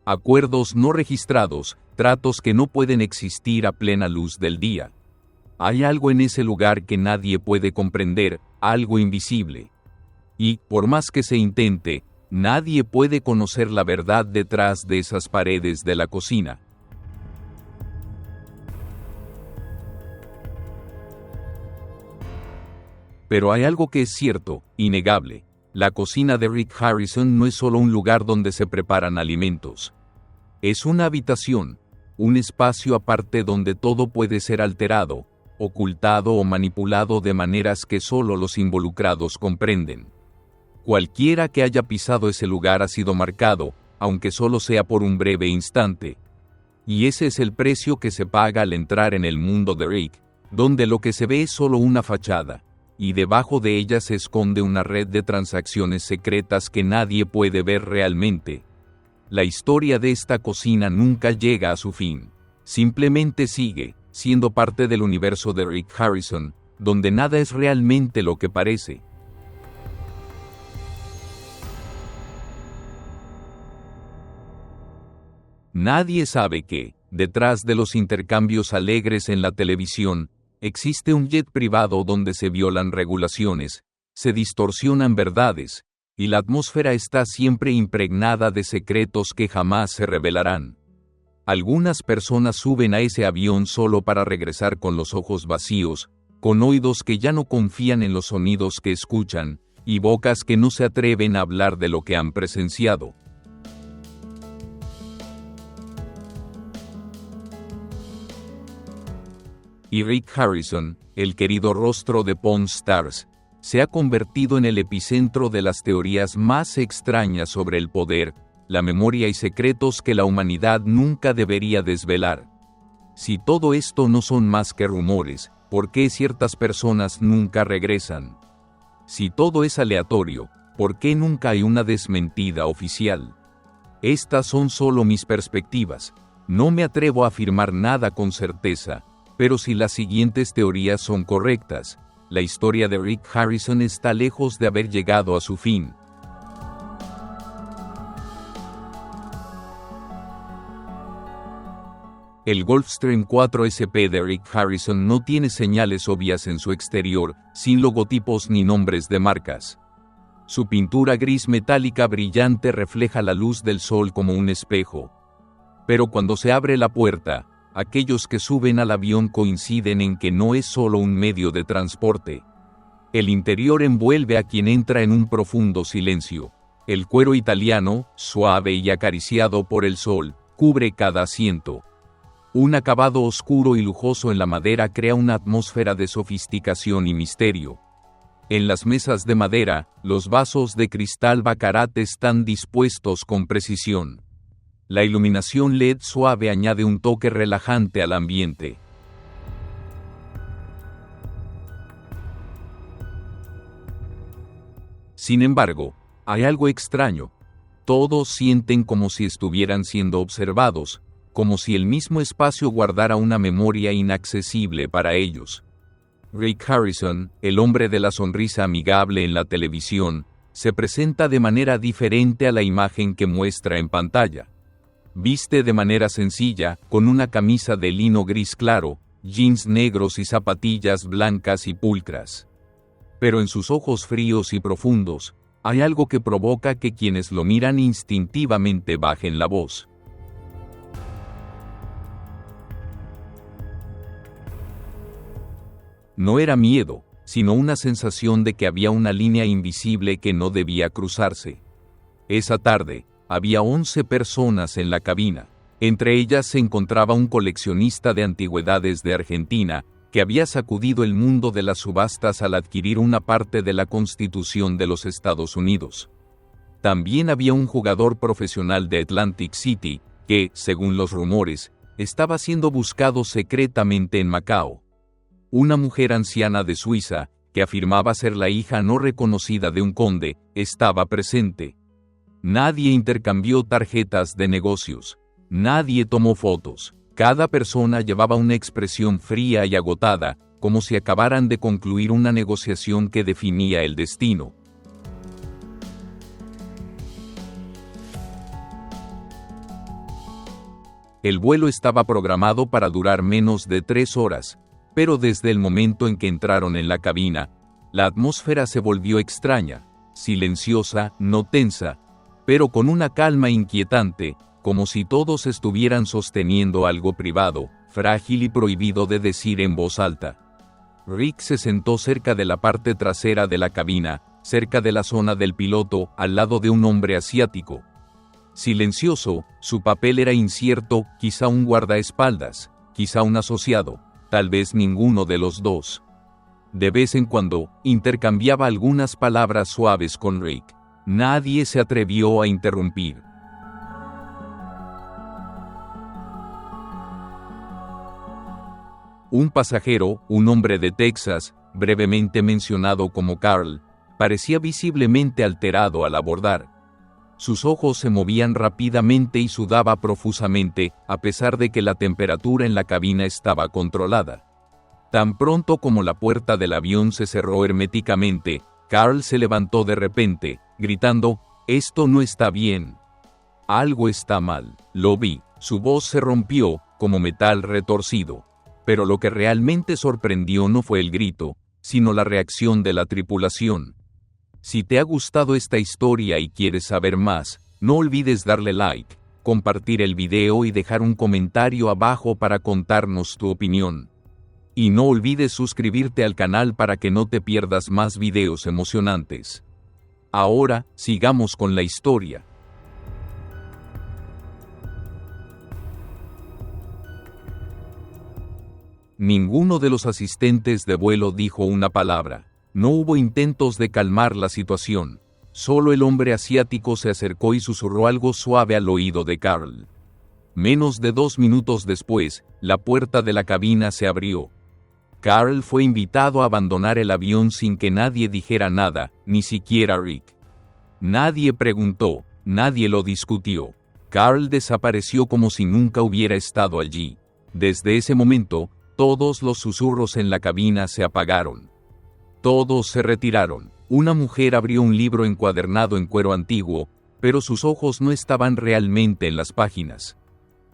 Acuerdos no registrados, tratos que no pueden existir a plena luz del día. Hay algo en ese lugar que nadie puede comprender, algo invisible. Y, por más que se intente, nadie puede conocer la verdad detrás de esas paredes de la cocina. Pero hay algo que es cierto, innegable: la cocina de Rick Harrison no es solo un lugar donde se preparan alimentos. Es una habitación, un espacio aparte donde todo puede ser alterado, ocultado o manipulado de maneras que solo los involucrados comprenden. Cualquiera que haya pisado ese lugar ha sido marcado, aunque solo sea por un breve instante. Y ese es el precio que se paga al entrar en el mundo de Rick, donde lo que se ve es solo una fachada, y debajo de ella se esconde una red de transacciones secretas que nadie puede ver realmente. La historia de esta cocina nunca llega a su fin, simplemente sigue, siendo parte del universo de Rick Harrison, donde nada es realmente lo que parece. Nadie sabe que, detrás de los intercambios alegres en la televisión, existe un jet privado donde se violan regulaciones, se distorsionan verdades, y la atmósfera está siempre impregnada de secretos que jamás se revelarán. Algunas personas suben a ese avión solo para regresar con los ojos vacíos, con oídos que ya no confían en los sonidos que escuchan, y bocas que no se atreven a hablar de lo que han presenciado. Y Rick Harrison, el querido rostro de Pawn Stars, se ha convertido en el epicentro de las teorías más extrañas sobre el poder, la memoria y secretos que la humanidad nunca debería desvelar. Si todo esto no son más que rumores, ¿por qué ciertas personas nunca regresan? Si todo es aleatorio, ¿por qué nunca hay una desmentida oficial? Estas son solo mis perspectivas. No me atrevo a afirmar nada con certeza. Pero si las siguientes teorías son correctas, la historia de Rick Harrison está lejos de haber llegado a su fin. El Gulfstream 4 SP de Rick Harrison no tiene señales obvias en su exterior, sin logotipos ni nombres de marcas. Su pintura gris metálica brillante refleja la luz del sol como un espejo. Pero cuando se abre la puerta, aquellos que suben al avión coinciden en que no es solo un medio de transporte. El interior envuelve a quien entra en un profundo silencio. El cuero italiano, suave y acariciado por el sol, cubre cada asiento. Un acabado oscuro y lujoso en la madera crea una atmósfera de sofisticación y misterio. En las mesas de madera, los vasos de cristal Baccarat están dispuestos con precisión. La iluminación LED suave añade un toque relajante al ambiente. Sin embargo, hay algo extraño. Todos sienten como si estuvieran siendo observados, como si el mismo espacio guardara una memoria inaccesible para ellos. Rick Harrison, el hombre de la sonrisa amigable en la televisión, se presenta de manera diferente a la imagen que muestra en pantalla. Viste de manera sencilla, con una camisa de lino gris claro, jeans negros y zapatillas blancas y pulcras. Pero en sus ojos fríos y profundos, hay algo que provoca que quienes lo miran instintivamente bajen la voz. No era miedo, sino una sensación de que había una línea invisible que no debía cruzarse. Esa tarde, había 11 personas en la cabina. Entre ellas se encontraba un coleccionista de antigüedades de Argentina, que había sacudido el mundo de las subastas al adquirir una parte de la Constitución de los Estados Unidos. También había un jugador profesional de Atlantic City, que, según los rumores, estaba siendo buscado secretamente en Macao. Una mujer anciana de Suiza, que afirmaba ser la hija no reconocida de un conde, estaba presente. Nadie intercambió tarjetas de negocios. Nadie tomó fotos. Cada persona llevaba una expresión fría y agotada, como si acabaran de concluir una negociación que definía el destino. El vuelo estaba programado para durar menos de 3 horas, pero desde el momento en que entraron en la cabina, la atmósfera se volvió extraña, silenciosa, no tensa, pero con una calma inquietante, como si todos estuvieran sosteniendo algo privado, frágil y prohibido de decir en voz alta. Rick se sentó cerca de la parte trasera de la cabina, cerca de la zona del piloto, al lado de un hombre asiático. Silencioso, su papel era incierto, quizá un guardaespaldas, quizá un asociado, tal vez ninguno de los dos. De vez en cuando, intercambiaba algunas palabras suaves con Rick. Nadie se atrevió a interrumpir. Un pasajero, un hombre de Texas, brevemente mencionado como Carl, parecía visiblemente alterado al abordar. Sus ojos se movían rápidamente y sudaba profusamente, a pesar de que la temperatura en la cabina estaba controlada. Tan pronto como la puerta del avión se cerró herméticamente, Carl se levantó de repente, gritando: «Esto no está bien. Algo está mal». Lo vi. Su voz se rompió, como metal retorcido. Pero lo que realmente sorprendió no fue el grito, sino la reacción de la tripulación. Si te ha gustado esta historia y quieres saber más, no olvides darle like, compartir el video y dejar un comentario abajo para contarnos tu opinión. Y no olvides suscribirte al canal para que no te pierdas más videos emocionantes. Ahora, sigamos con la historia. Ninguno de los asistentes de vuelo dijo una palabra. No hubo intentos de calmar la situación. Solo el hombre asiático se acercó y susurró algo suave al oído de Carl. Menos de 2 minutos después, la puerta de la cabina se abrió. Carl fue invitado a abandonar el avión sin que nadie dijera nada, ni siquiera Rick. Nadie preguntó, nadie lo discutió. Carl desapareció como si nunca hubiera estado allí. Desde ese momento, todos los susurros en la cabina se apagaron. Todos se retiraron. Una mujer abrió un libro encuadernado en cuero antiguo, pero sus ojos no estaban realmente en las páginas.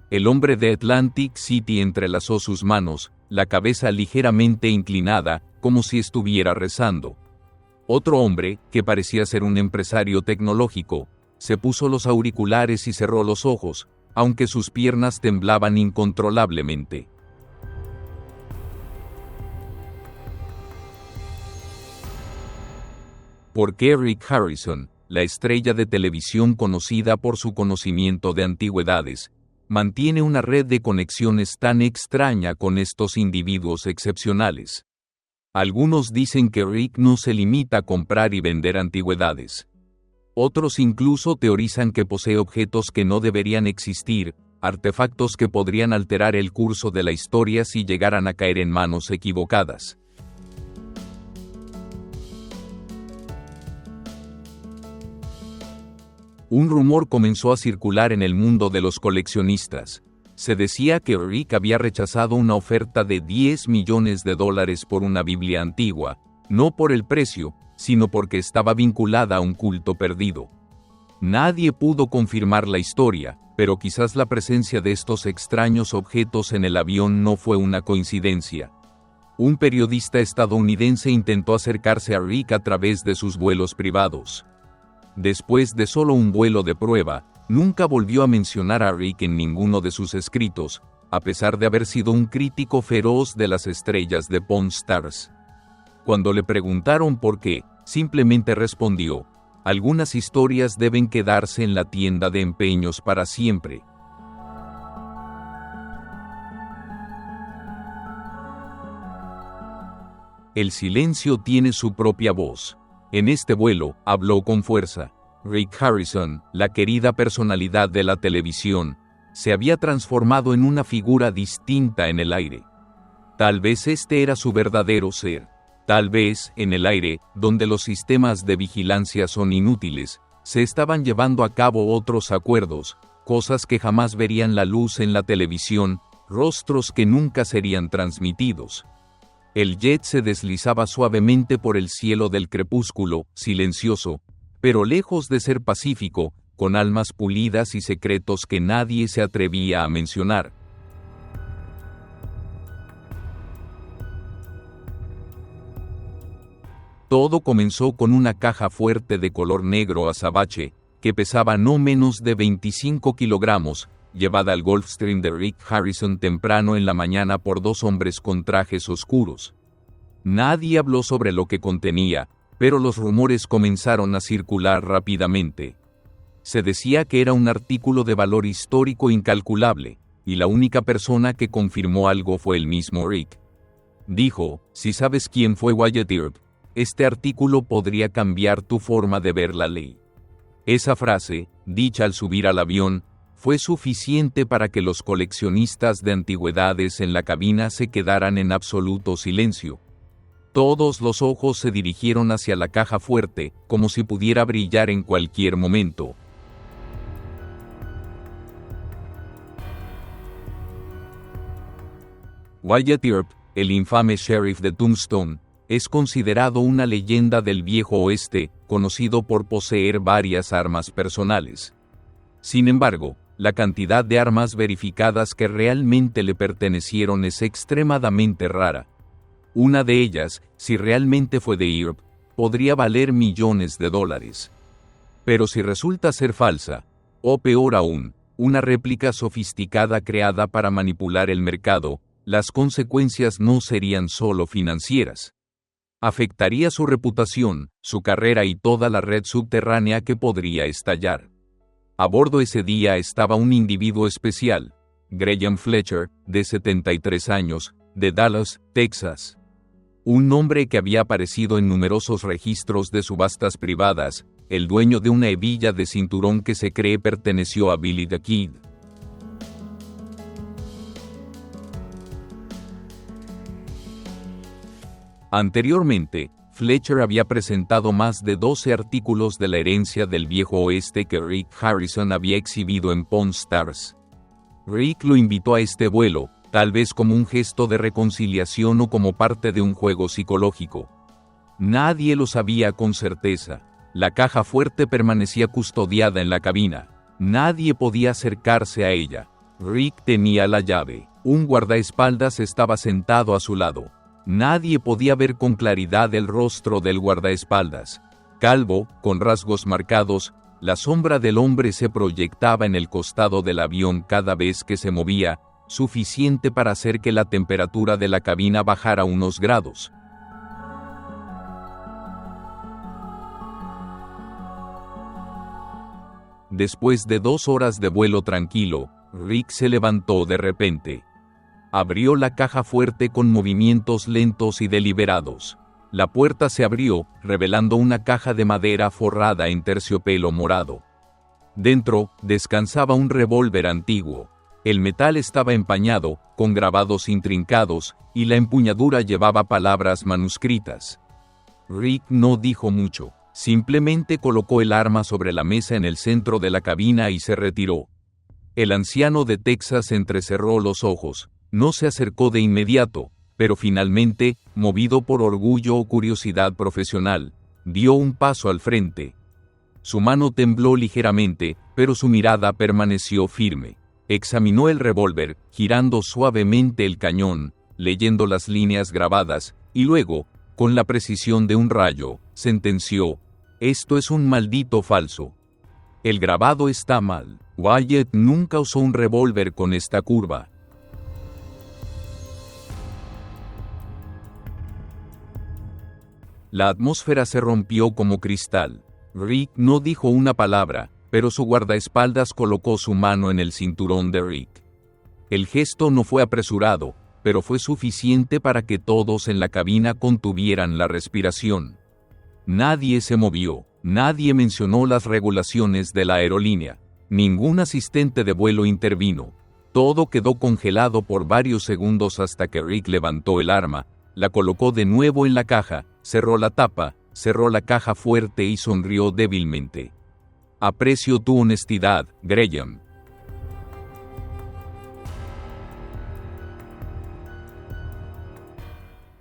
El hombre de Atlantic City entrelazó sus manos, la cabeza ligeramente inclinada, como si estuviera rezando. Otro hombre, que parecía ser un empresario tecnológico, se puso los auriculares y cerró los ojos, aunque sus piernas temblaban incontrolablemente. ¿Por qué Rick Harrison, la estrella de televisión conocida por su conocimiento de antigüedades, mantiene una red de conexiones tan extraña con estos individuos excepcionales? Algunos dicen que Rick no se limita a comprar y vender antigüedades. Otros incluso teorizan que posee objetos que no deberían existir, artefactos que podrían alterar el curso de la historia si llegaran a caer en manos equivocadas. Un rumor comenzó a circular en el mundo de los coleccionistas. Se decía que Rick había rechazado una oferta de $10 millones por una Biblia antigua, no por el precio, sino porque estaba vinculada a un culto perdido. Nadie pudo confirmar la historia, pero quizás la presencia de estos extraños objetos en el avión no fue una coincidencia. Un periodista estadounidense intentó acercarse a Rick a través de sus vuelos privados. Después de solo un vuelo de prueba, nunca volvió a mencionar a Rick en ninguno de sus escritos, a pesar de haber sido un crítico feroz de las estrellas de Pawn Stars. Cuando le preguntaron por qué, simplemente respondió: «Algunas historias deben quedarse en la tienda de empeños para siempre». El silencio tiene su propia voz. En este vuelo, habló con fuerza. Rick Harrison, la querida personalidad de la televisión, se había transformado en una figura distinta en el aire. Tal vez este era su verdadero ser. Tal vez, en el aire, donde los sistemas de vigilancia son inútiles, se estaban llevando a cabo otros acuerdos, cosas que jamás verían la luz en la televisión, rostros que nunca serían transmitidos. El jet se deslizaba suavemente por el cielo del crepúsculo, silencioso, pero lejos de ser pacífico, con almas pulidas y secretos que nadie se atrevía a mencionar. Todo comenzó con una caja fuerte de color negro azabache, que pesaba no menos de 25 kilogramos, llevada al Gulfstream de Rick Harrison temprano en la mañana por 2 hombres con trajes oscuros. Nadie habló sobre lo que contenía, pero los rumores comenzaron a circular rápidamente. Se decía que era un artículo de valor histórico incalculable, y la única persona que confirmó algo fue el mismo Rick. Dijo, si sabes quién fue Wyatt Earp, este artículo podría cambiar tu forma de ver la ley. Esa frase, dicha al subir al avión, fue suficiente para que los coleccionistas de antigüedades en la cabina se quedaran en absoluto silencio. Todos los ojos se dirigieron hacia la caja fuerte, como si pudiera brillar en cualquier momento. Wyatt Earp, el infame sheriff de Tombstone, es considerado una leyenda del viejo oeste, conocido por poseer varias armas personales. Sin embargo, la cantidad de armas verificadas que realmente le pertenecieron es extremadamente rara. Una de ellas, si realmente fue de Earp, podría valer millones de dólares. Pero si resulta ser falsa, o peor aún, una réplica sofisticada creada para manipular el mercado, las consecuencias no serían solo financieras. Afectaría su reputación, su carrera y toda la red subterránea que podría estallar. A bordo ese día estaba un individuo especial, Graham Fletcher, de 73 años, de Dallas, Texas. Un nombre que había aparecido en numerosos registros de subastas privadas, el dueño de una hebilla de cinturón que se cree perteneció a Billy the Kid. Anteriormente, Fletcher había presentado más de 12 artículos de la herencia del viejo oeste que Rick Harrison había exhibido en Pawn Stars. Rick lo invitó a este vuelo, tal vez como un gesto de reconciliación o como parte de un juego psicológico. Nadie lo sabía con certeza. La caja fuerte permanecía custodiada en la cabina. Nadie podía acercarse a ella. Rick tenía la llave. Un guardaespaldas estaba sentado a su lado. Nadie podía ver con claridad el rostro del guardaespaldas. Calvo, con rasgos marcados, la sombra del hombre se proyectaba en el costado del avión cada vez que se movía, suficiente para hacer que la temperatura de la cabina bajara unos grados. Después de 2 horas de vuelo tranquilo, Rick se levantó de repente. Abrió la caja fuerte con movimientos lentos y deliberados. La puerta se abrió, revelando una caja de madera forrada en terciopelo morado. Dentro, descansaba un revólver antiguo. El metal estaba empañado, con grabados intrincados, y la empuñadura llevaba palabras manuscritas. Rick no dijo mucho, simplemente colocó el arma sobre la mesa en el centro de la cabina y se retiró. El anciano de Texas entrecerró los ojos. No se acercó de inmediato, pero finalmente, movido por orgullo o curiosidad profesional, dio un paso al frente. Su mano tembló ligeramente, pero su mirada permaneció firme. Examinó el revólver, girando suavemente el cañón, leyendo las líneas grabadas, y luego, con la precisión de un rayo, sentenció: «Esto es un maldito falso. El grabado está mal. Wyatt nunca usó un revólver con esta curva». La atmósfera se rompió como cristal. Rick no dijo una palabra, pero su guardaespaldas colocó su mano en el cinturón de Rick. El gesto no fue apresurado, pero fue suficiente para que todos en la cabina contuvieran la respiración. Nadie se movió, nadie mencionó las regulaciones de la aerolínea. Ningún asistente de vuelo intervino. Todo quedó congelado por varios segundos hasta que Rick levantó el arma, la colocó de nuevo en la caja, cerró la tapa, cerró la caja fuerte y sonrió débilmente. «Aprecio tu honestidad, Graham».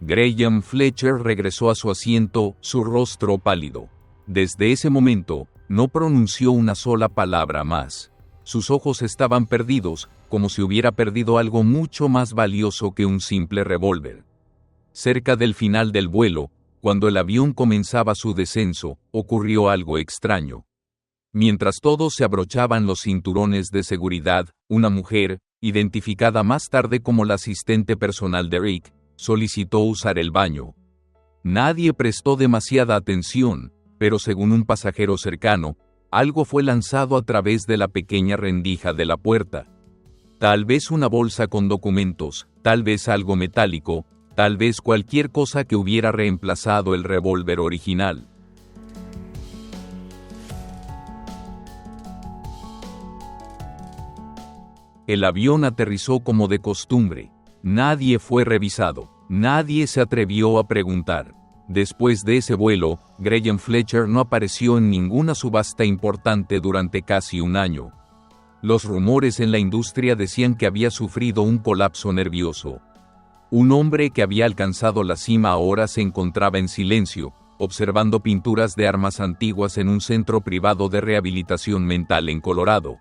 Graham Fletcher regresó a su asiento, su rostro pálido. Desde ese momento, no pronunció una sola palabra más. Sus ojos estaban perdidos, como si hubiera perdido algo mucho más valioso que un simple revólver. Cerca del final del vuelo, cuando el avión comenzaba su descenso, ocurrió algo extraño. Mientras todos se abrochaban los cinturones de seguridad, una mujer, identificada más tarde como la asistente personal de Rick, solicitó usar el baño. Nadie prestó demasiada atención, pero según un pasajero cercano, algo fue lanzado a través de la pequeña rendija de la puerta. Tal vez una bolsa con documentos, tal vez algo metálico, Tal vez cualquier cosa que hubiera reemplazado el revólver original. El avión aterrizó como de costumbre. Nadie fue revisado. Nadie se atrevió a preguntar. Después de ese vuelo, Graham Fletcher no apareció en ninguna subasta importante durante casi un año. Los rumores en la industria decían que había sufrido un colapso nervioso. Un hombre que había alcanzado la cima ahora se encontraba en silencio, observando pinturas de armas antiguas en un centro privado de rehabilitación mental en Colorado.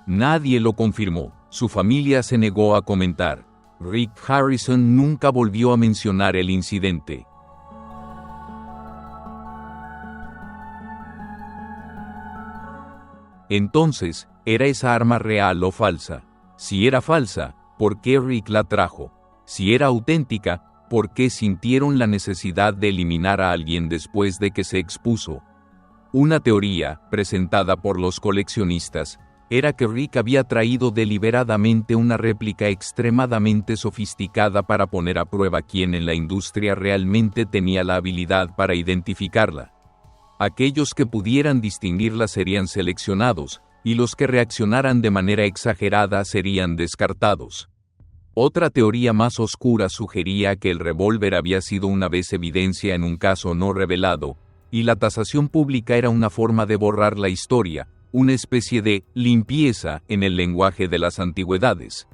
Nadie lo confirmó. Su familia se negó a comentar. Rick Harrison nunca volvió a mencionar el incidente. Entonces, ¿era esa arma real o falsa? Si era falsa, ¿por qué Rick la trajo? Si era auténtica, ¿por qué sintieron la necesidad de eliminar a alguien después de que se expuso? Una teoría, presentada por los coleccionistas, era que Rick había traído deliberadamente una réplica extremadamente sofisticada para poner a prueba quién en la industria realmente tenía la habilidad para identificarla. Aquellos que pudieran distinguirla serían seleccionados, y los que reaccionaran de manera exagerada serían descartados. Otra teoría más oscura sugería que el revólver había sido una vez evidencia en un caso no revelado, y la tasación pública era una forma de borrar la historia, una especie de limpieza en el lenguaje de las antigüedades.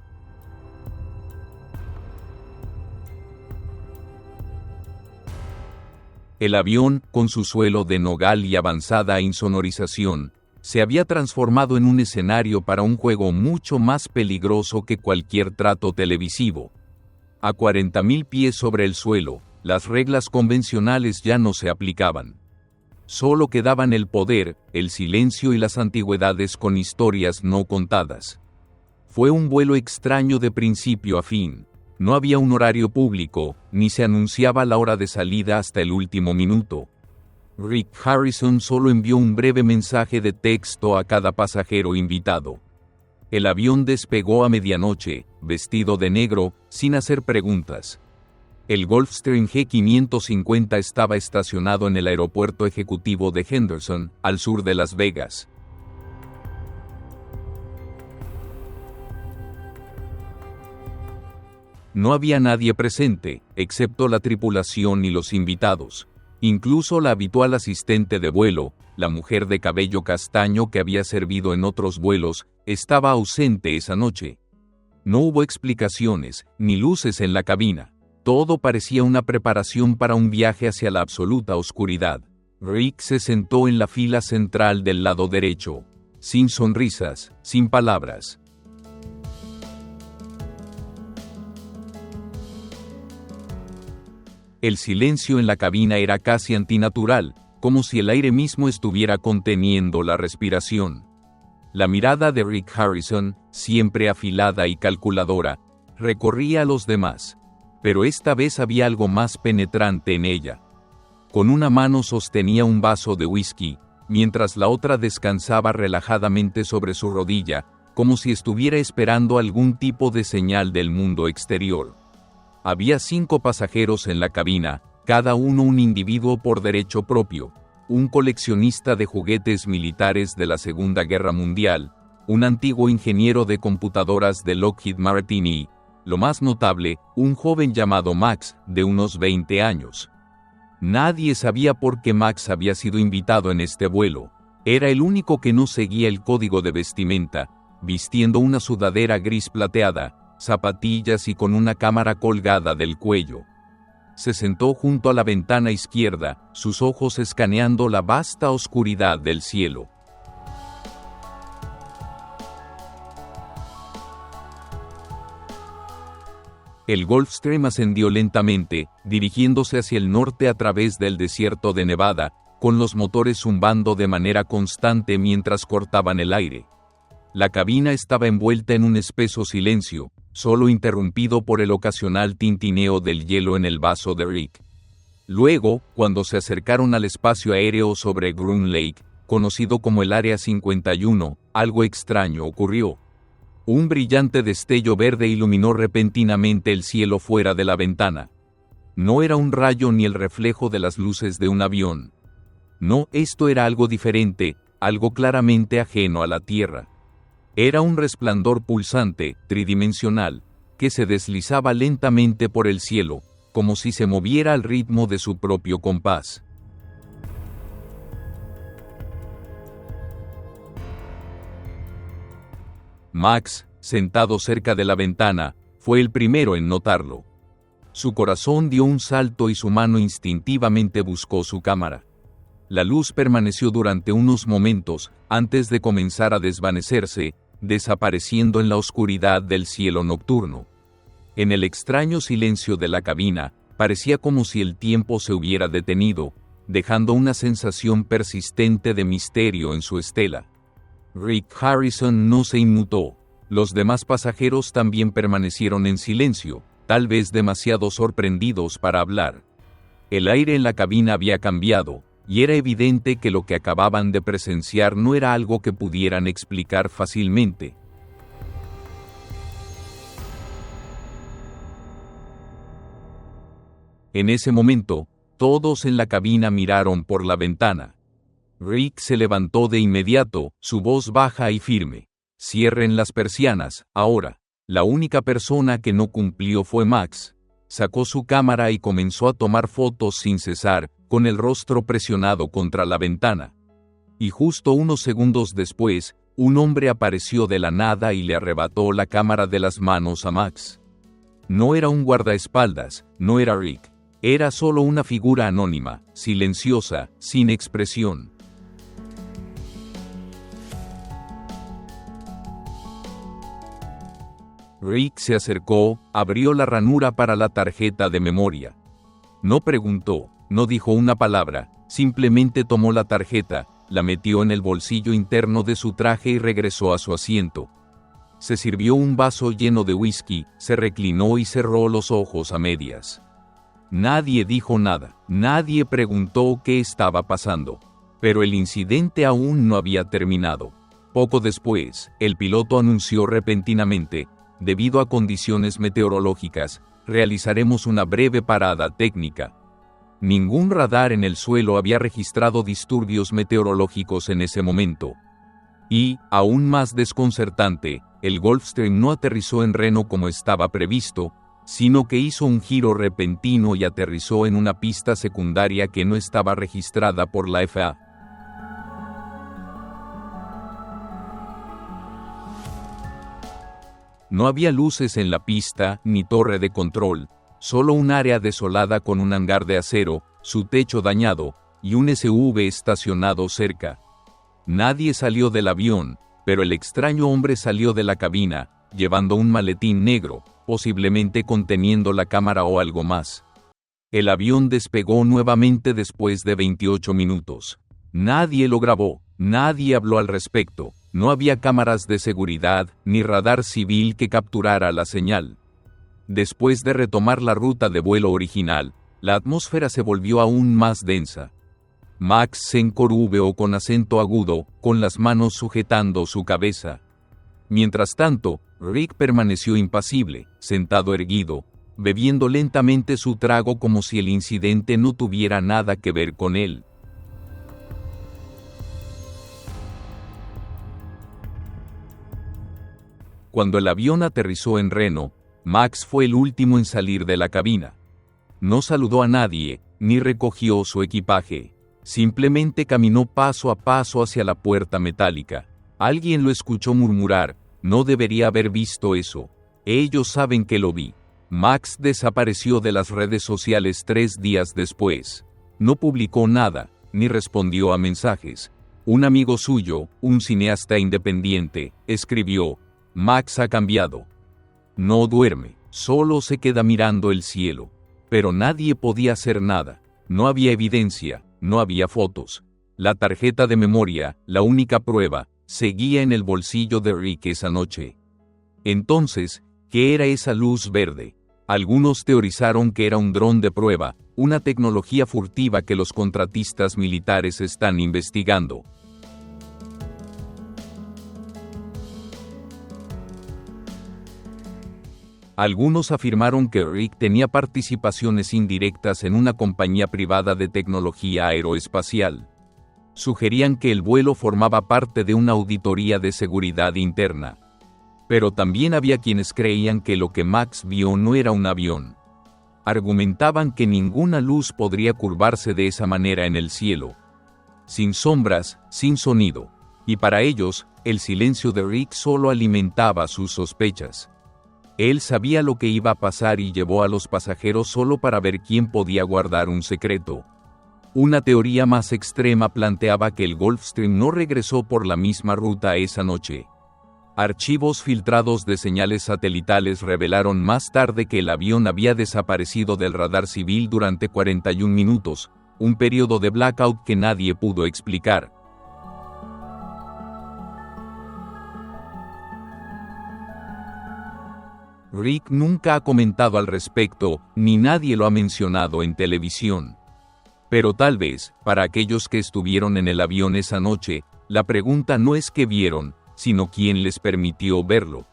El avión, con su suelo de nogal y avanzada insonorización, se había transformado en un escenario para un juego mucho más peligroso que cualquier trato televisivo. A 40.000 pies sobre el suelo, las reglas convencionales ya no se aplicaban. Solo quedaban el poder, el silencio y las antigüedades con historias no contadas. Fue un vuelo extraño de principio a fin. No había un horario público, ni se anunciaba la hora de salida hasta el último minuto. Rick Harrison solo envió un breve mensaje de texto a cada pasajero invitado. El avión despegó a medianoche, vestido de negro, sin hacer preguntas. El Gulfstream G550 estaba estacionado en el aeropuerto ejecutivo de Henderson, al sur de Las Vegas. No había nadie presente, excepto la tripulación y los invitados. Incluso la habitual asistente de vuelo, la mujer de cabello castaño que había servido en otros vuelos, estaba ausente esa noche. No hubo explicaciones, ni luces en la cabina. Todo parecía una preparación para un viaje hacia la absoluta oscuridad. Rick se sentó en la fila central del lado derecho, sin sonrisas, sin palabras. El silencio en la cabina era casi antinatural, como si el aire mismo estuviera conteniendo la respiración. La mirada de Rick Harrison, siempre afilada y calculadora, recorría a los demás, pero esta vez había algo más penetrante en ella. Con una mano sostenía un vaso de whisky, mientras la otra descansaba relajadamente sobre su rodilla, como si estuviera esperando algún tipo de señal del mundo exterior. Había 5 pasajeros en la cabina, cada uno un individuo por derecho propio, un coleccionista de juguetes militares de la Segunda Guerra Mundial, un antiguo ingeniero de computadoras de Lockheed Martin y, lo más notable, un joven llamado Max, de unos 20 años. Nadie sabía por qué Max había sido invitado en este vuelo. Era el único que no seguía el código de vestimenta, vistiendo una sudadera gris plateada, zapatillas y con una cámara colgada del cuello. Se sentó junto a la ventana izquierda, sus ojos escaneando la vasta oscuridad del cielo. El Gulfstream ascendió lentamente, dirigiéndose hacia el norte a través del desierto de Nevada, con los motores zumbando de manera constante mientras cortaban el aire. La cabina estaba envuelta en un espeso silencio, solo interrumpido por el ocasional tintineo del hielo en el vaso de Rick. Luego, cuando se acercaron al espacio aéreo sobre Groom Lake, conocido como el Área 51, algo extraño ocurrió. Un brillante destello verde iluminó repentinamente el cielo fuera de la ventana. No era un rayo ni el reflejo de las luces de un avión. No, esto era algo diferente, algo claramente ajeno a la Tierra. Era un resplandor pulsante, tridimensional, que se deslizaba lentamente por el cielo, como si se moviera al ritmo de su propio compás. Max, sentado cerca de la ventana, fue el primero en notarlo. Su corazón dio un salto y su mano instintivamente buscó su cámara. La luz permaneció durante unos momentos, antes de comenzar a desvanecerse, desapareciendo en la oscuridad del cielo nocturno. En el extraño silencio de la cabina, parecía como si el tiempo se hubiera detenido, dejando una sensación persistente de misterio en su estela. Rick Harrison no se inmutó. Los demás pasajeros también permanecieron en silencio, tal vez demasiado sorprendidos para hablar. El aire en la cabina había cambiado, y era evidente que lo que acababan de presenciar no era algo que pudieran explicar fácilmente. En ese momento, todos en la cabina miraron por la ventana. Rick se levantó de inmediato, su voz baja y firme. «Cierren las persianas, ahora». La única persona que no cumplió fue Max. Sacó su cámara y comenzó a tomar fotos sin cesar, con el rostro presionado contra la ventana. Y justo unos segundos después, un hombre apareció de la nada y le arrebató la cámara de las manos a Max. No era un guardaespaldas, no era Rick. Era solo una figura anónima, silenciosa, sin expresión. Rick se acercó, abrió la ranura para la tarjeta de memoria. No preguntó, no dijo una palabra, simplemente tomó la tarjeta, la metió en el bolsillo interno de su traje y regresó a su asiento. Se sirvió un vaso lleno de whisky, se reclinó y cerró los ojos a medias. Nadie dijo nada, nadie preguntó qué estaba pasando. Pero el incidente aún no había terminado. Poco después, el piloto anunció repentinamente: debido a condiciones meteorológicas, realizaremos una breve parada técnica. Ningún radar en el suelo había registrado disturbios meteorológicos en ese momento. Y, aún más desconcertante, el Gulfstream no aterrizó en Reno como estaba previsto, sino que hizo un giro repentino y aterrizó en una pista secundaria que no estaba registrada por la FAA. No había luces en la pista, ni torre de control, solo un área desolada con un hangar de acero, su techo dañado, y un SUV estacionado cerca. Nadie salió del avión, pero el extraño hombre salió de la cabina, llevando un maletín negro, posiblemente conteniendo la cámara o algo más. El avión despegó nuevamente después de 28 minutos. Nadie lo grabó, nadie habló al respecto. No había cámaras de seguridad, ni radar civil que capturara la señal. Después de retomar la ruta de vuelo original, la atmósfera se volvió aún más densa. Max se encorvó con acento agudo, con las manos sujetando su cabeza. Mientras tanto, Rick permaneció impasible, sentado erguido, bebiendo lentamente su trago como si el incidente no tuviera nada que ver con él. Cuando el avión aterrizó en Reno, Max fue el último en salir de la cabina. No saludó a nadie, ni recogió su equipaje. Simplemente caminó paso a paso hacia la puerta metálica. Alguien lo escuchó murmurar: «No debería haber visto eso. Ellos saben que lo vi». Max desapareció de las redes sociales 3 días después. No publicó nada, ni respondió a mensajes. Un amigo suyo, un cineasta independiente, escribió: «Max ha cambiado. No duerme, solo se queda mirando el cielo». Pero nadie podía hacer nada. No había evidencia, no había fotos. La tarjeta de memoria, la única prueba, seguía en el bolsillo de Rick esa noche. Entonces, ¿qué era esa luz verde? Algunos teorizaron que era un dron de prueba, una tecnología furtiva que los contratistas militares están investigando. Algunos afirmaron que Rick tenía participaciones indirectas en una compañía privada de tecnología aeroespacial. Sugerían que el vuelo formaba parte de una auditoría de seguridad interna. Pero también había quienes creían que lo que Max vio no era un avión. Argumentaban que ninguna luz podría curvarse de esa manera en el cielo. Sin sombras, sin sonido. Y para ellos, el silencio de Rick solo alimentaba sus sospechas. Él sabía lo que iba a pasar y llevó a los pasajeros solo para ver quién podía guardar un secreto. Una teoría más extrema planteaba que el Gulfstream no regresó por la misma ruta esa noche. Archivos filtrados de señales satelitales revelaron más tarde que el avión había desaparecido del radar civil durante 41 minutos, un periodo de blackout que nadie pudo explicar. Rick nunca ha comentado al respecto, ni nadie lo ha mencionado en televisión. Pero tal vez, para aquellos que estuvieron en el avión esa noche, la pregunta no es qué vieron, sino quién les permitió verlo.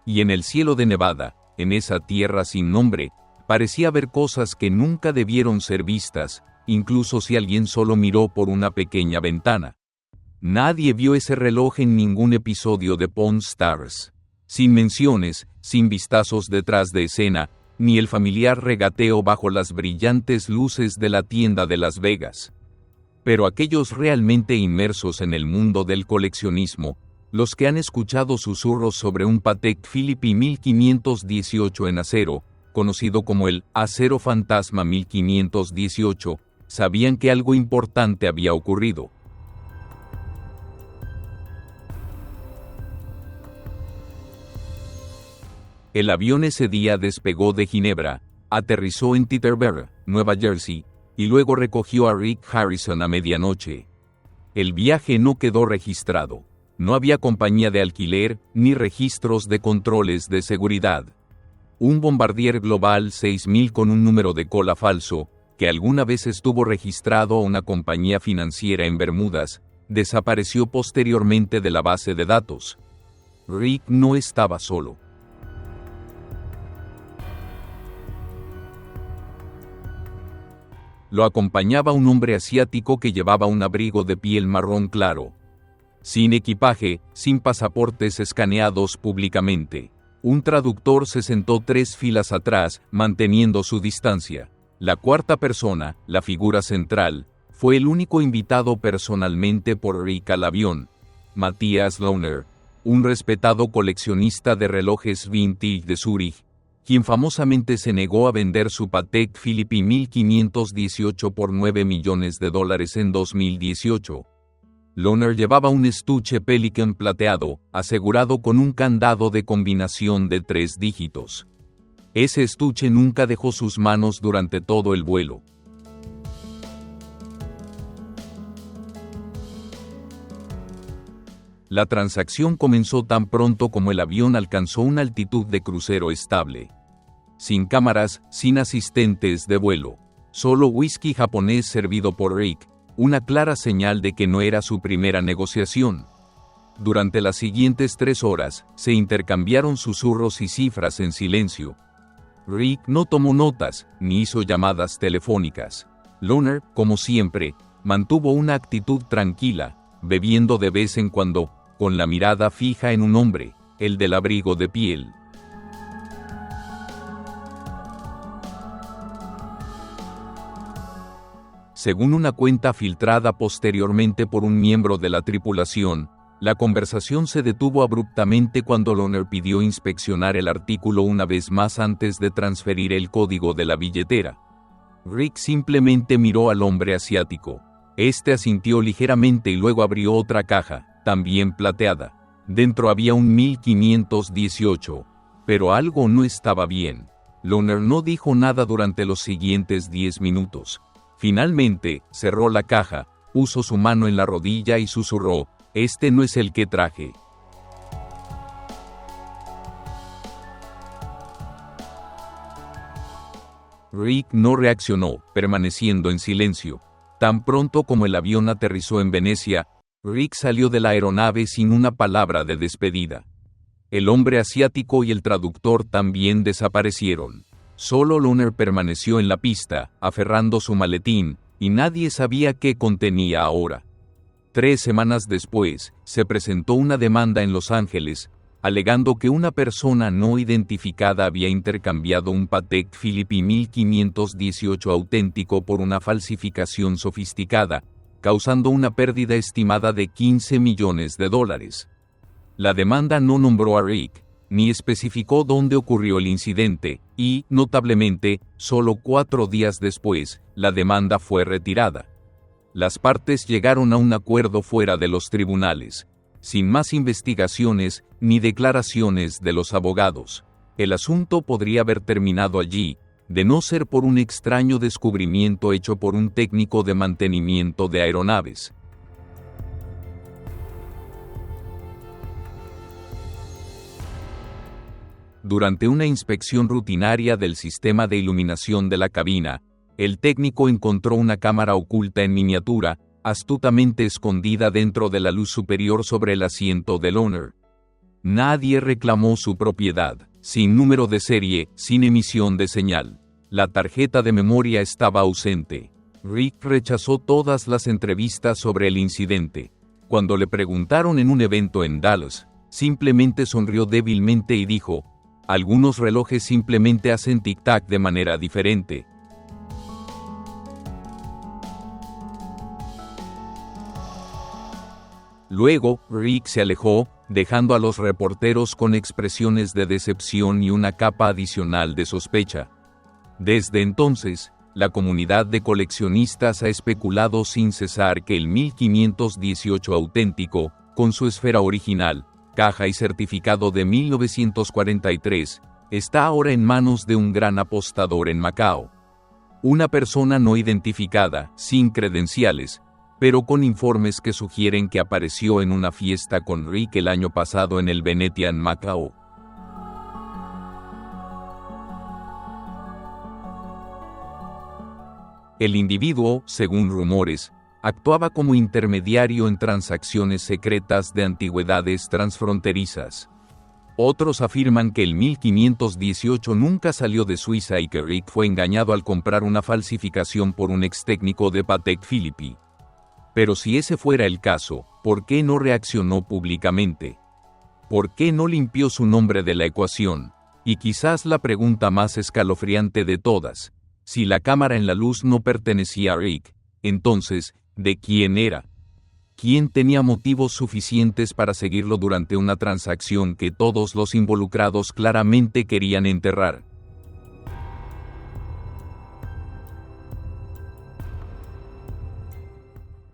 Y en el cielo de Nevada, en esa tierra sin nombre, parecía haber cosas que nunca debieron ser vistas, incluso si alguien solo miró por una pequeña ventana. Nadie vio ese reloj en ningún episodio de Pawn Stars. Sin menciones, sin vistazos detrás de escena, ni el familiar regateo bajo las brillantes luces de la tienda de Las Vegas. Pero aquellos realmente inmersos en el mundo del coleccionismo, los que han escuchado susurros sobre un Patek Philippe 1518 en acero, conocido como el Acero Fantasma 1518, sabían que algo importante había ocurrido. El avión ese día despegó de Ginebra, aterrizó en Teterboro, Nueva Jersey, y luego recogió a Rick Harrison a medianoche. El viaje no quedó registrado. No había compañía de alquiler, ni registros de controles de seguridad. Un Bombardier Global 6000 con un número de cola falso, que alguna vez estuvo registrado a una compañía financiera en Bermudas, desapareció posteriormente de la base de datos. Rick no estaba solo. Lo acompañaba un hombre asiático que llevaba un abrigo de piel marrón claro. Sin equipaje, sin pasaportes escaneados públicamente. Un traductor se sentó 3 filas atrás, manteniendo su distancia. La cuarta persona, la figura central, fue el único invitado personalmente por Rick al avión. Matthias Lohner, un respetado coleccionista de relojes vintage de Zúrich, quien famosamente se negó a vender su Patek Philippe 1518 por $9 millones en 2018. Lohner llevaba un estuche Pelican plateado, asegurado con un candado de combinación de 3 dígitos. Ese estuche nunca dejó sus manos durante todo el vuelo. La transacción comenzó tan pronto como el avión alcanzó una altitud de crucero estable. Sin cámaras, sin asistentes de vuelo. Solo whisky japonés servido por Rick, una clara señal de que no era su primera negociación. Durante las siguientes 3 horas, se intercambiaron susurros y cifras en silencio. Rick no tomó notas, ni hizo llamadas telefónicas. Lohner, como siempre, mantuvo una actitud tranquila, bebiendo de vez en cuando, con la mirada fija en un hombre, el del abrigo de piel. Según una cuenta filtrada posteriormente por un miembro de la tripulación, la conversación se detuvo abruptamente cuando Lohner pidió inspeccionar el artículo una vez más antes de transferir el código de la billetera. Rick simplemente miró al hombre asiático. Este asintió ligeramente y luego abrió otra caja, también plateada. Dentro había un 1518, pero algo no estaba bien. Lohner no dijo nada durante los siguientes 10 minutos. Finalmente, cerró la caja, puso su mano en la rodilla y susurró: «Este no es el que traje». Rick no reaccionó, permaneciendo en silencio. Tan pronto como el avión aterrizó en Venecia, Rick salió de la aeronave sin una palabra de despedida. El hombre asiático y el traductor también desaparecieron. Solo Loner permaneció en la pista, aferrando su maletín, y nadie sabía qué contenía ahora. 3 semanas después, se presentó una demanda en Los Ángeles, alegando que una persona no identificada había intercambiado un Patek Philippe 1518 auténtico por una falsificación sofisticada, causando una pérdida estimada de $15 millones. La demanda no nombró a Rick, ni especificó dónde ocurrió el incidente, y, notablemente, solo 4 días después, la demanda fue retirada. Las partes llegaron a un acuerdo fuera de los tribunales, sin más investigaciones ni declaraciones de los abogados. El asunto podría haber terminado allí, de no ser por un extraño descubrimiento hecho por un técnico de mantenimiento de aeronaves. Durante una inspección rutinaria del sistema de iluminación de la cabina, el técnico encontró una cámara oculta en miniatura, astutamente escondida dentro de la luz superior sobre el asiento de Loner. Nadie reclamó su propiedad, sin número de serie, sin emisión de señal. La tarjeta de memoria estaba ausente. Rick rechazó todas las entrevistas sobre el incidente. Cuando le preguntaron en un evento en Dallas, simplemente sonrió débilmente y dijo: "Algunos relojes simplemente hacen tic-tac de manera diferente". Luego, Rick se alejó, dejando a los reporteros con expresiones de decepción y una capa adicional de sospecha. Desde entonces, la comunidad de coleccionistas ha especulado sin cesar que el 1518 auténtico, con su esfera original, caja y certificado de 1943, está ahora en manos de un gran apostador en Macao. Una persona no identificada, sin credenciales, pero con informes que sugieren que apareció en una fiesta con Rick el año pasado en el Venetian Macao. El individuo, según rumores, actuaba como intermediario en transacciones secretas de antigüedades transfronterizas. Otros afirman que el 1518 nunca salió de Suiza y que Rick fue engañado al comprar una falsificación por un ex técnico de Patek Philippe. Pero si ese fuera el caso, ¿por qué no reaccionó públicamente? ¿Por qué no limpió su nombre de la ecuación? Y quizás la pregunta más escalofriante de todas: si la cámara en la luz no pertenecía a Rick, entonces, ¿de quién era? ¿Quién tenía motivos suficientes para seguirlo durante una transacción que todos los involucrados claramente querían enterrar?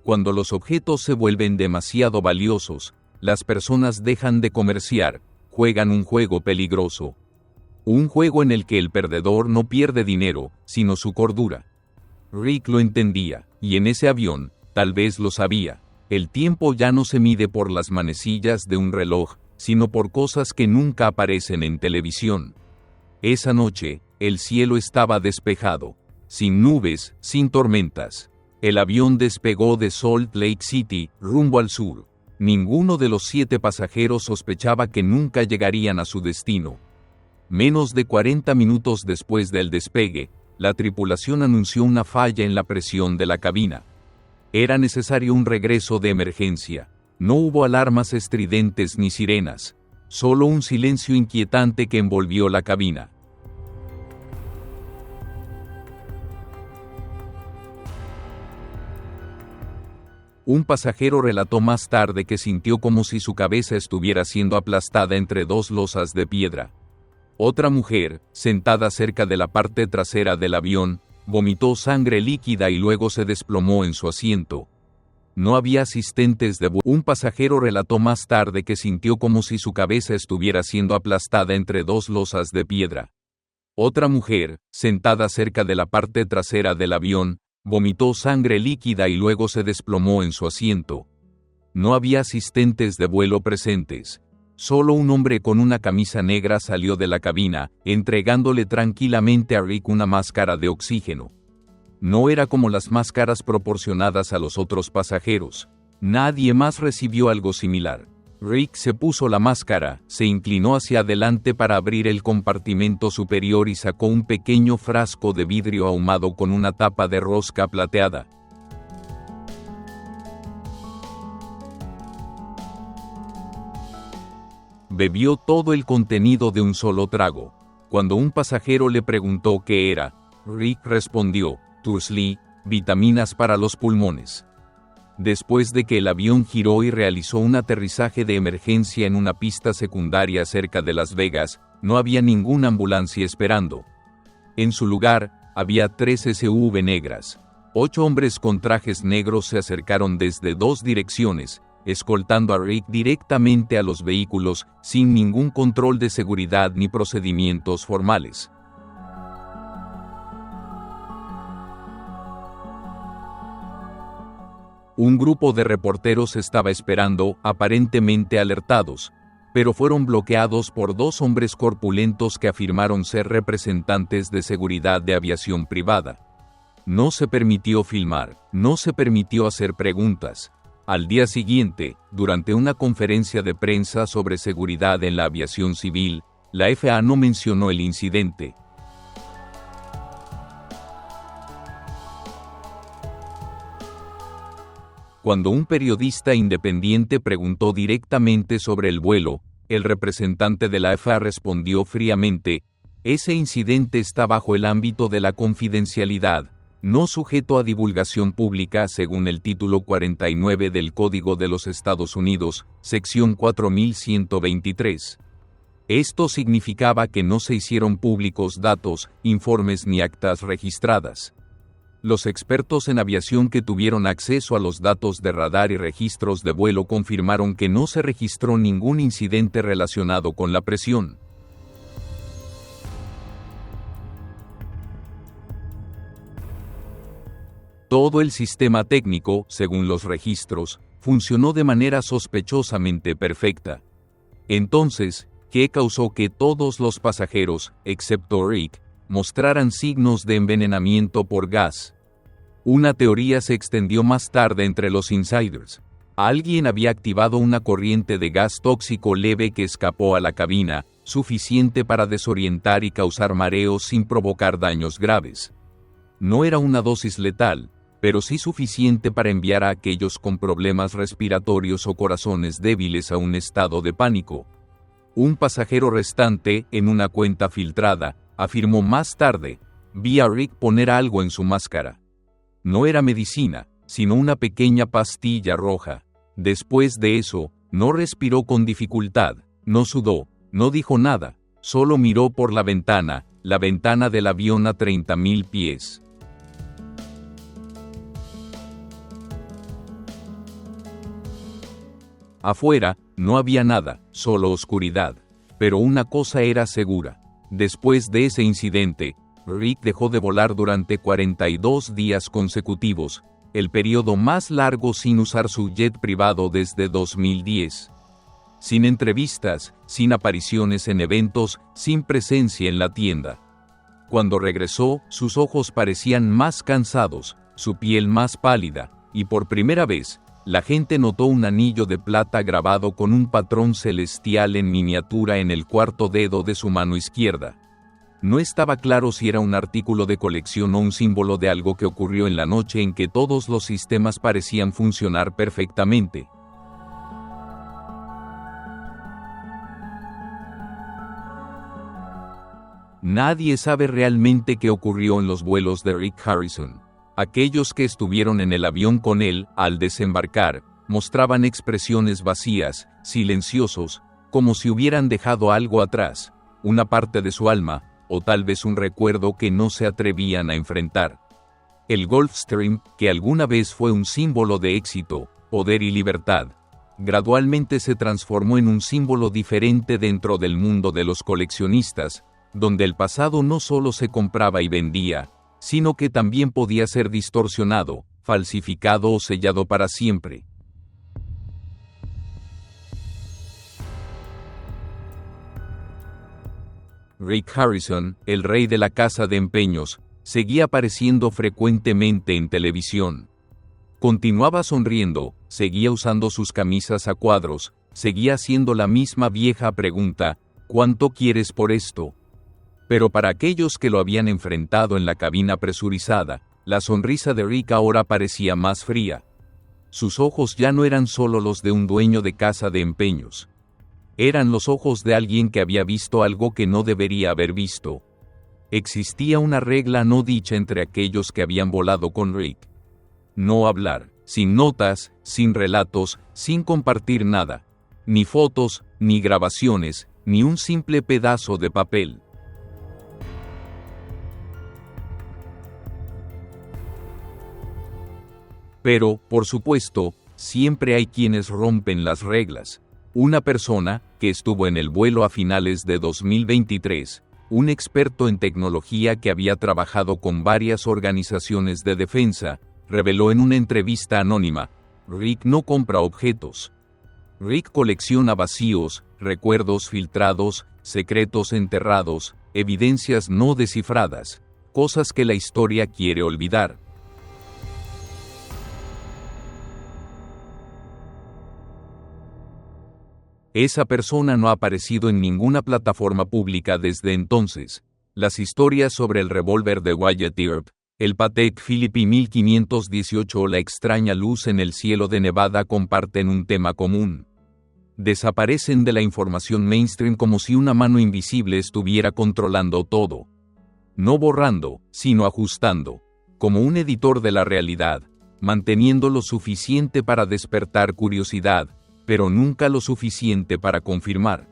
Cuando los objetos se vuelven demasiado valiosos, las personas dejan de comerciar, juegan un juego peligroso. Un juego en el que el perdedor no pierde dinero, sino su cordura. Rick lo entendía, y en ese avión, tal vez lo sabía. El tiempo ya no se mide por las manecillas de un reloj, sino por cosas que nunca aparecen en televisión. Esa noche, el cielo estaba despejado, sin nubes, sin tormentas. El avión despegó de Salt Lake City, rumbo al sur. Ninguno de los 7 pasajeros sospechaba que nunca llegarían a su destino. Menos de 40 minutos después del despegue, la tripulación anunció una falla en la presión de la cabina. Era necesario un regreso de emergencia. No hubo alarmas estridentes ni sirenas, solo un silencio inquietante que envolvió la cabina. Un pasajero relató más tarde que sintió como si su cabeza estuviera siendo aplastada entre 2 losas de piedra. Otra mujer, sentada cerca de la parte trasera del avión, vomitó sangre líquida y luego se desplomó en su asiento. No había asistentes de vuelo. Un pasajero relató más tarde que sintió como si su cabeza estuviera siendo aplastada entre 2 losas de piedra. Otra mujer, sentada cerca de la parte trasera del avión, vomitó sangre líquida y luego se desplomó en su asiento. No había asistentes de vuelo presentes. Solo un hombre con una camisa negra salió de la cabina, entregándole tranquilamente a Rick una máscara de oxígeno. No era como las máscaras proporcionadas a los otros pasajeros. Nadie más recibió algo similar. Rick se puso la máscara, se inclinó hacia adelante para abrir el compartimento superior y sacó un pequeño frasco de vidrio ahumado con una tapa de rosca plateada. Bebió todo el contenido de un solo trago. Cuando un pasajero le preguntó qué era, Rick respondió: Tursley, vitaminas para los pulmones. Después de que el avión giró y realizó un aterrizaje de emergencia en una pista secundaria cerca de Las Vegas, no había ninguna ambulancia esperando. En su lugar, había 3 SUV negras. 8 hombres con trajes negros se acercaron desde 2 direcciones, escoltando a Rick directamente a los vehículos, sin ningún control de seguridad ni procedimientos formales. Un grupo de reporteros estaba esperando, aparentemente alertados, pero fueron bloqueados por 2 hombres corpulentos que afirmaron ser representantes de seguridad de aviación privada. No se permitió filmar, no se permitió hacer preguntas. Al día siguiente, durante una conferencia de prensa sobre seguridad en la aviación civil, la FAA no mencionó el incidente. Cuando un periodista independiente preguntó directamente sobre el vuelo, el representante de la FAA respondió fríamente: ese incidente está bajo el ámbito de la confidencialidad, no sujeto a divulgación pública según el título 49 del Código de los Estados Unidos, sección 4123. Esto significaba que no se hicieron públicos datos, informes ni actas registradas. Los expertos en aviación que tuvieron acceso a los datos de radar y registros de vuelo confirmaron que no se registró ningún incidente relacionado con la presión. Todo el sistema técnico, según los registros, funcionó de manera sospechosamente perfecta. Entonces, ¿qué causó que todos los pasajeros, excepto Rick, mostraran signos de envenenamiento por gas? Una teoría se extendió más tarde entre los insiders. Alguien había activado una corriente de gas tóxico leve que escapó a la cabina, suficiente para desorientar y causar mareos sin provocar daños graves. No era una dosis letal, pero sí suficiente para enviar a aquellos con problemas respiratorios o corazones débiles a un estado de pánico. Un pasajero restante, en una cuenta filtrada, afirmó más tarde: vi a Rick poner algo en su máscara. No era medicina, sino una pequeña pastilla roja. Después de eso, no respiró con dificultad, no sudó, no dijo nada, solo miró por la ventana del avión a 30.000 pies. Afuera, no había nada, solo oscuridad. Pero una cosa era segura: después de ese incidente, Rick dejó de volar durante 42 días consecutivos, el periodo más largo sin usar su jet privado desde 2010. Sin entrevistas, sin apariciones en eventos, sin presencia en la tienda. Cuando regresó, sus ojos parecían más cansados, su piel más pálida, y por primera vez, la gente notó un anillo de plata grabado con un patrón celestial en miniatura en el cuarto dedo de su mano izquierda. No estaba claro si era un artículo de colección o un símbolo de algo que ocurrió en la noche en que todos los sistemas parecían funcionar perfectamente. Nadie sabe realmente qué ocurrió en los vuelos de Rick Harrison. Aquellos que estuvieron en el avión con él, al desembarcar, mostraban expresiones vacías, silenciosos, como si hubieran dejado algo atrás, una parte de su alma, o tal vez un recuerdo que no se atrevían a enfrentar. El Gulfstream, que alguna vez fue un símbolo de éxito, poder y libertad, gradualmente se transformó en un símbolo diferente dentro del mundo de los coleccionistas, donde el pasado no solo se compraba y vendía, sino que también podía ser distorsionado, falsificado o sellado para siempre. Rick Harrison, el rey de la casa de empeños, seguía apareciendo frecuentemente en televisión. Continuaba sonriendo, seguía usando sus camisas a cuadros, seguía haciendo la misma vieja pregunta: ¿cuánto quieres por esto? Pero para aquellos que lo habían enfrentado en la cabina presurizada, la sonrisa de Rick ahora parecía más fría. Sus ojos ya no eran solo los de un dueño de casa de empeños. Eran los ojos de alguien que había visto algo que no debería haber visto. Existía una regla no dicha entre aquellos que habían volado con Rick. No hablar, sin notas, sin relatos, sin compartir nada. Ni fotos, ni grabaciones, ni un simple pedazo de papel. Pero, por supuesto, siempre hay quienes rompen las reglas. Una persona, que estuvo en el vuelo a finales de 2023, un experto en tecnología que había trabajado con varias organizaciones de defensa, reveló en una entrevista anónima: Rick no compra objetos. Rick colecciona vacíos, recuerdos filtrados, secretos enterrados, evidencias no descifradas, cosas que la historia quiere olvidar. Esa persona no ha aparecido en ninguna plataforma pública desde entonces. Las historias sobre el revólver de Wyatt Earp, el Patek Philippe 1518 o la extraña luz en el cielo de Nevada comparten un tema común. Desaparecen de la información mainstream como si una mano invisible estuviera controlando todo. No borrando, sino ajustando, como un editor de la realidad, manteniendo lo suficiente para despertar curiosidad, pero nunca lo suficiente para confirmar.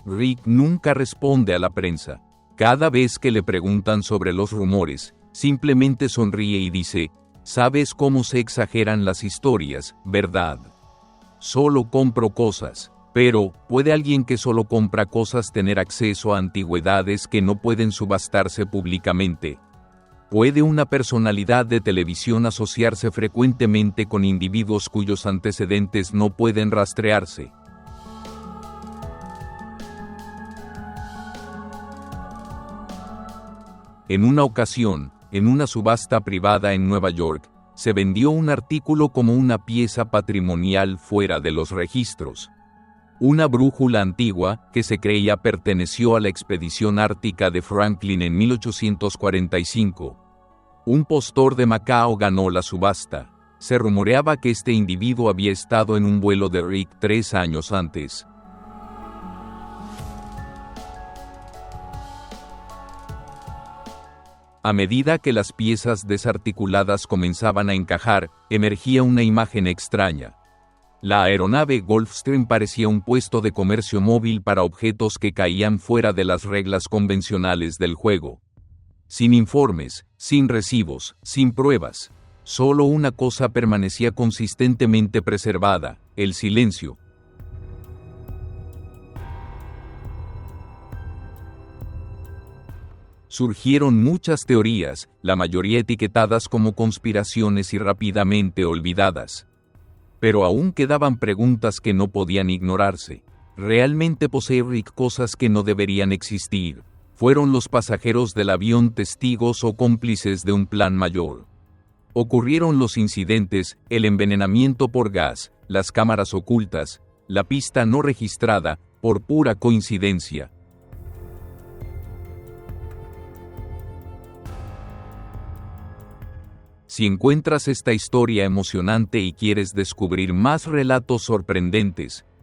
Rick nunca responde a la prensa. Cada vez que le preguntan sobre los rumores, simplemente sonríe y dice: ¿sabes cómo se exageran las historias, verdad? Solo compro cosas. Pero, ¿puede alguien que solo compra cosas tener acceso a antigüedades que no pueden subastarse públicamente? ¿Puede una personalidad de televisión asociarse frecuentemente con individuos cuyos antecedentes no pueden rastrearse? En una ocasión, en una subasta privada en Nueva York, se vendió un artículo como una pieza patrimonial fuera de los registros. Una brújula antigua, que se creía perteneció a la expedición ártica de Franklin en 1845. Un postor de Macao ganó la subasta. Se rumoreaba que este individuo había estado en un vuelo de Rick 3 años antes. A medida que las piezas desarticuladas comenzaban a encajar, emergía una imagen extraña. La aeronave Gulfstream parecía un puesto de comercio móvil para objetos que caían fuera de las reglas convencionales del juego. Sin informes, sin recibos, sin pruebas. Solo una cosa permanecía consistentemente preservada: el silencio. Surgieron muchas teorías, la mayoría etiquetadas como conspiraciones y rápidamente olvidadas. Pero aún quedaban preguntas que no podían ignorarse. ¿Realmente posee Rick cosas que no deberían existir? ¿Fueron los pasajeros del avión testigos o cómplices de un plan mayor? ¿Ocurrieron los incidentes, el envenenamiento por gas, las cámaras ocultas, la pista no registrada, por pura coincidencia? Si encuentras esta historia emocionante y quieres descubrir más relatos sorprendentes,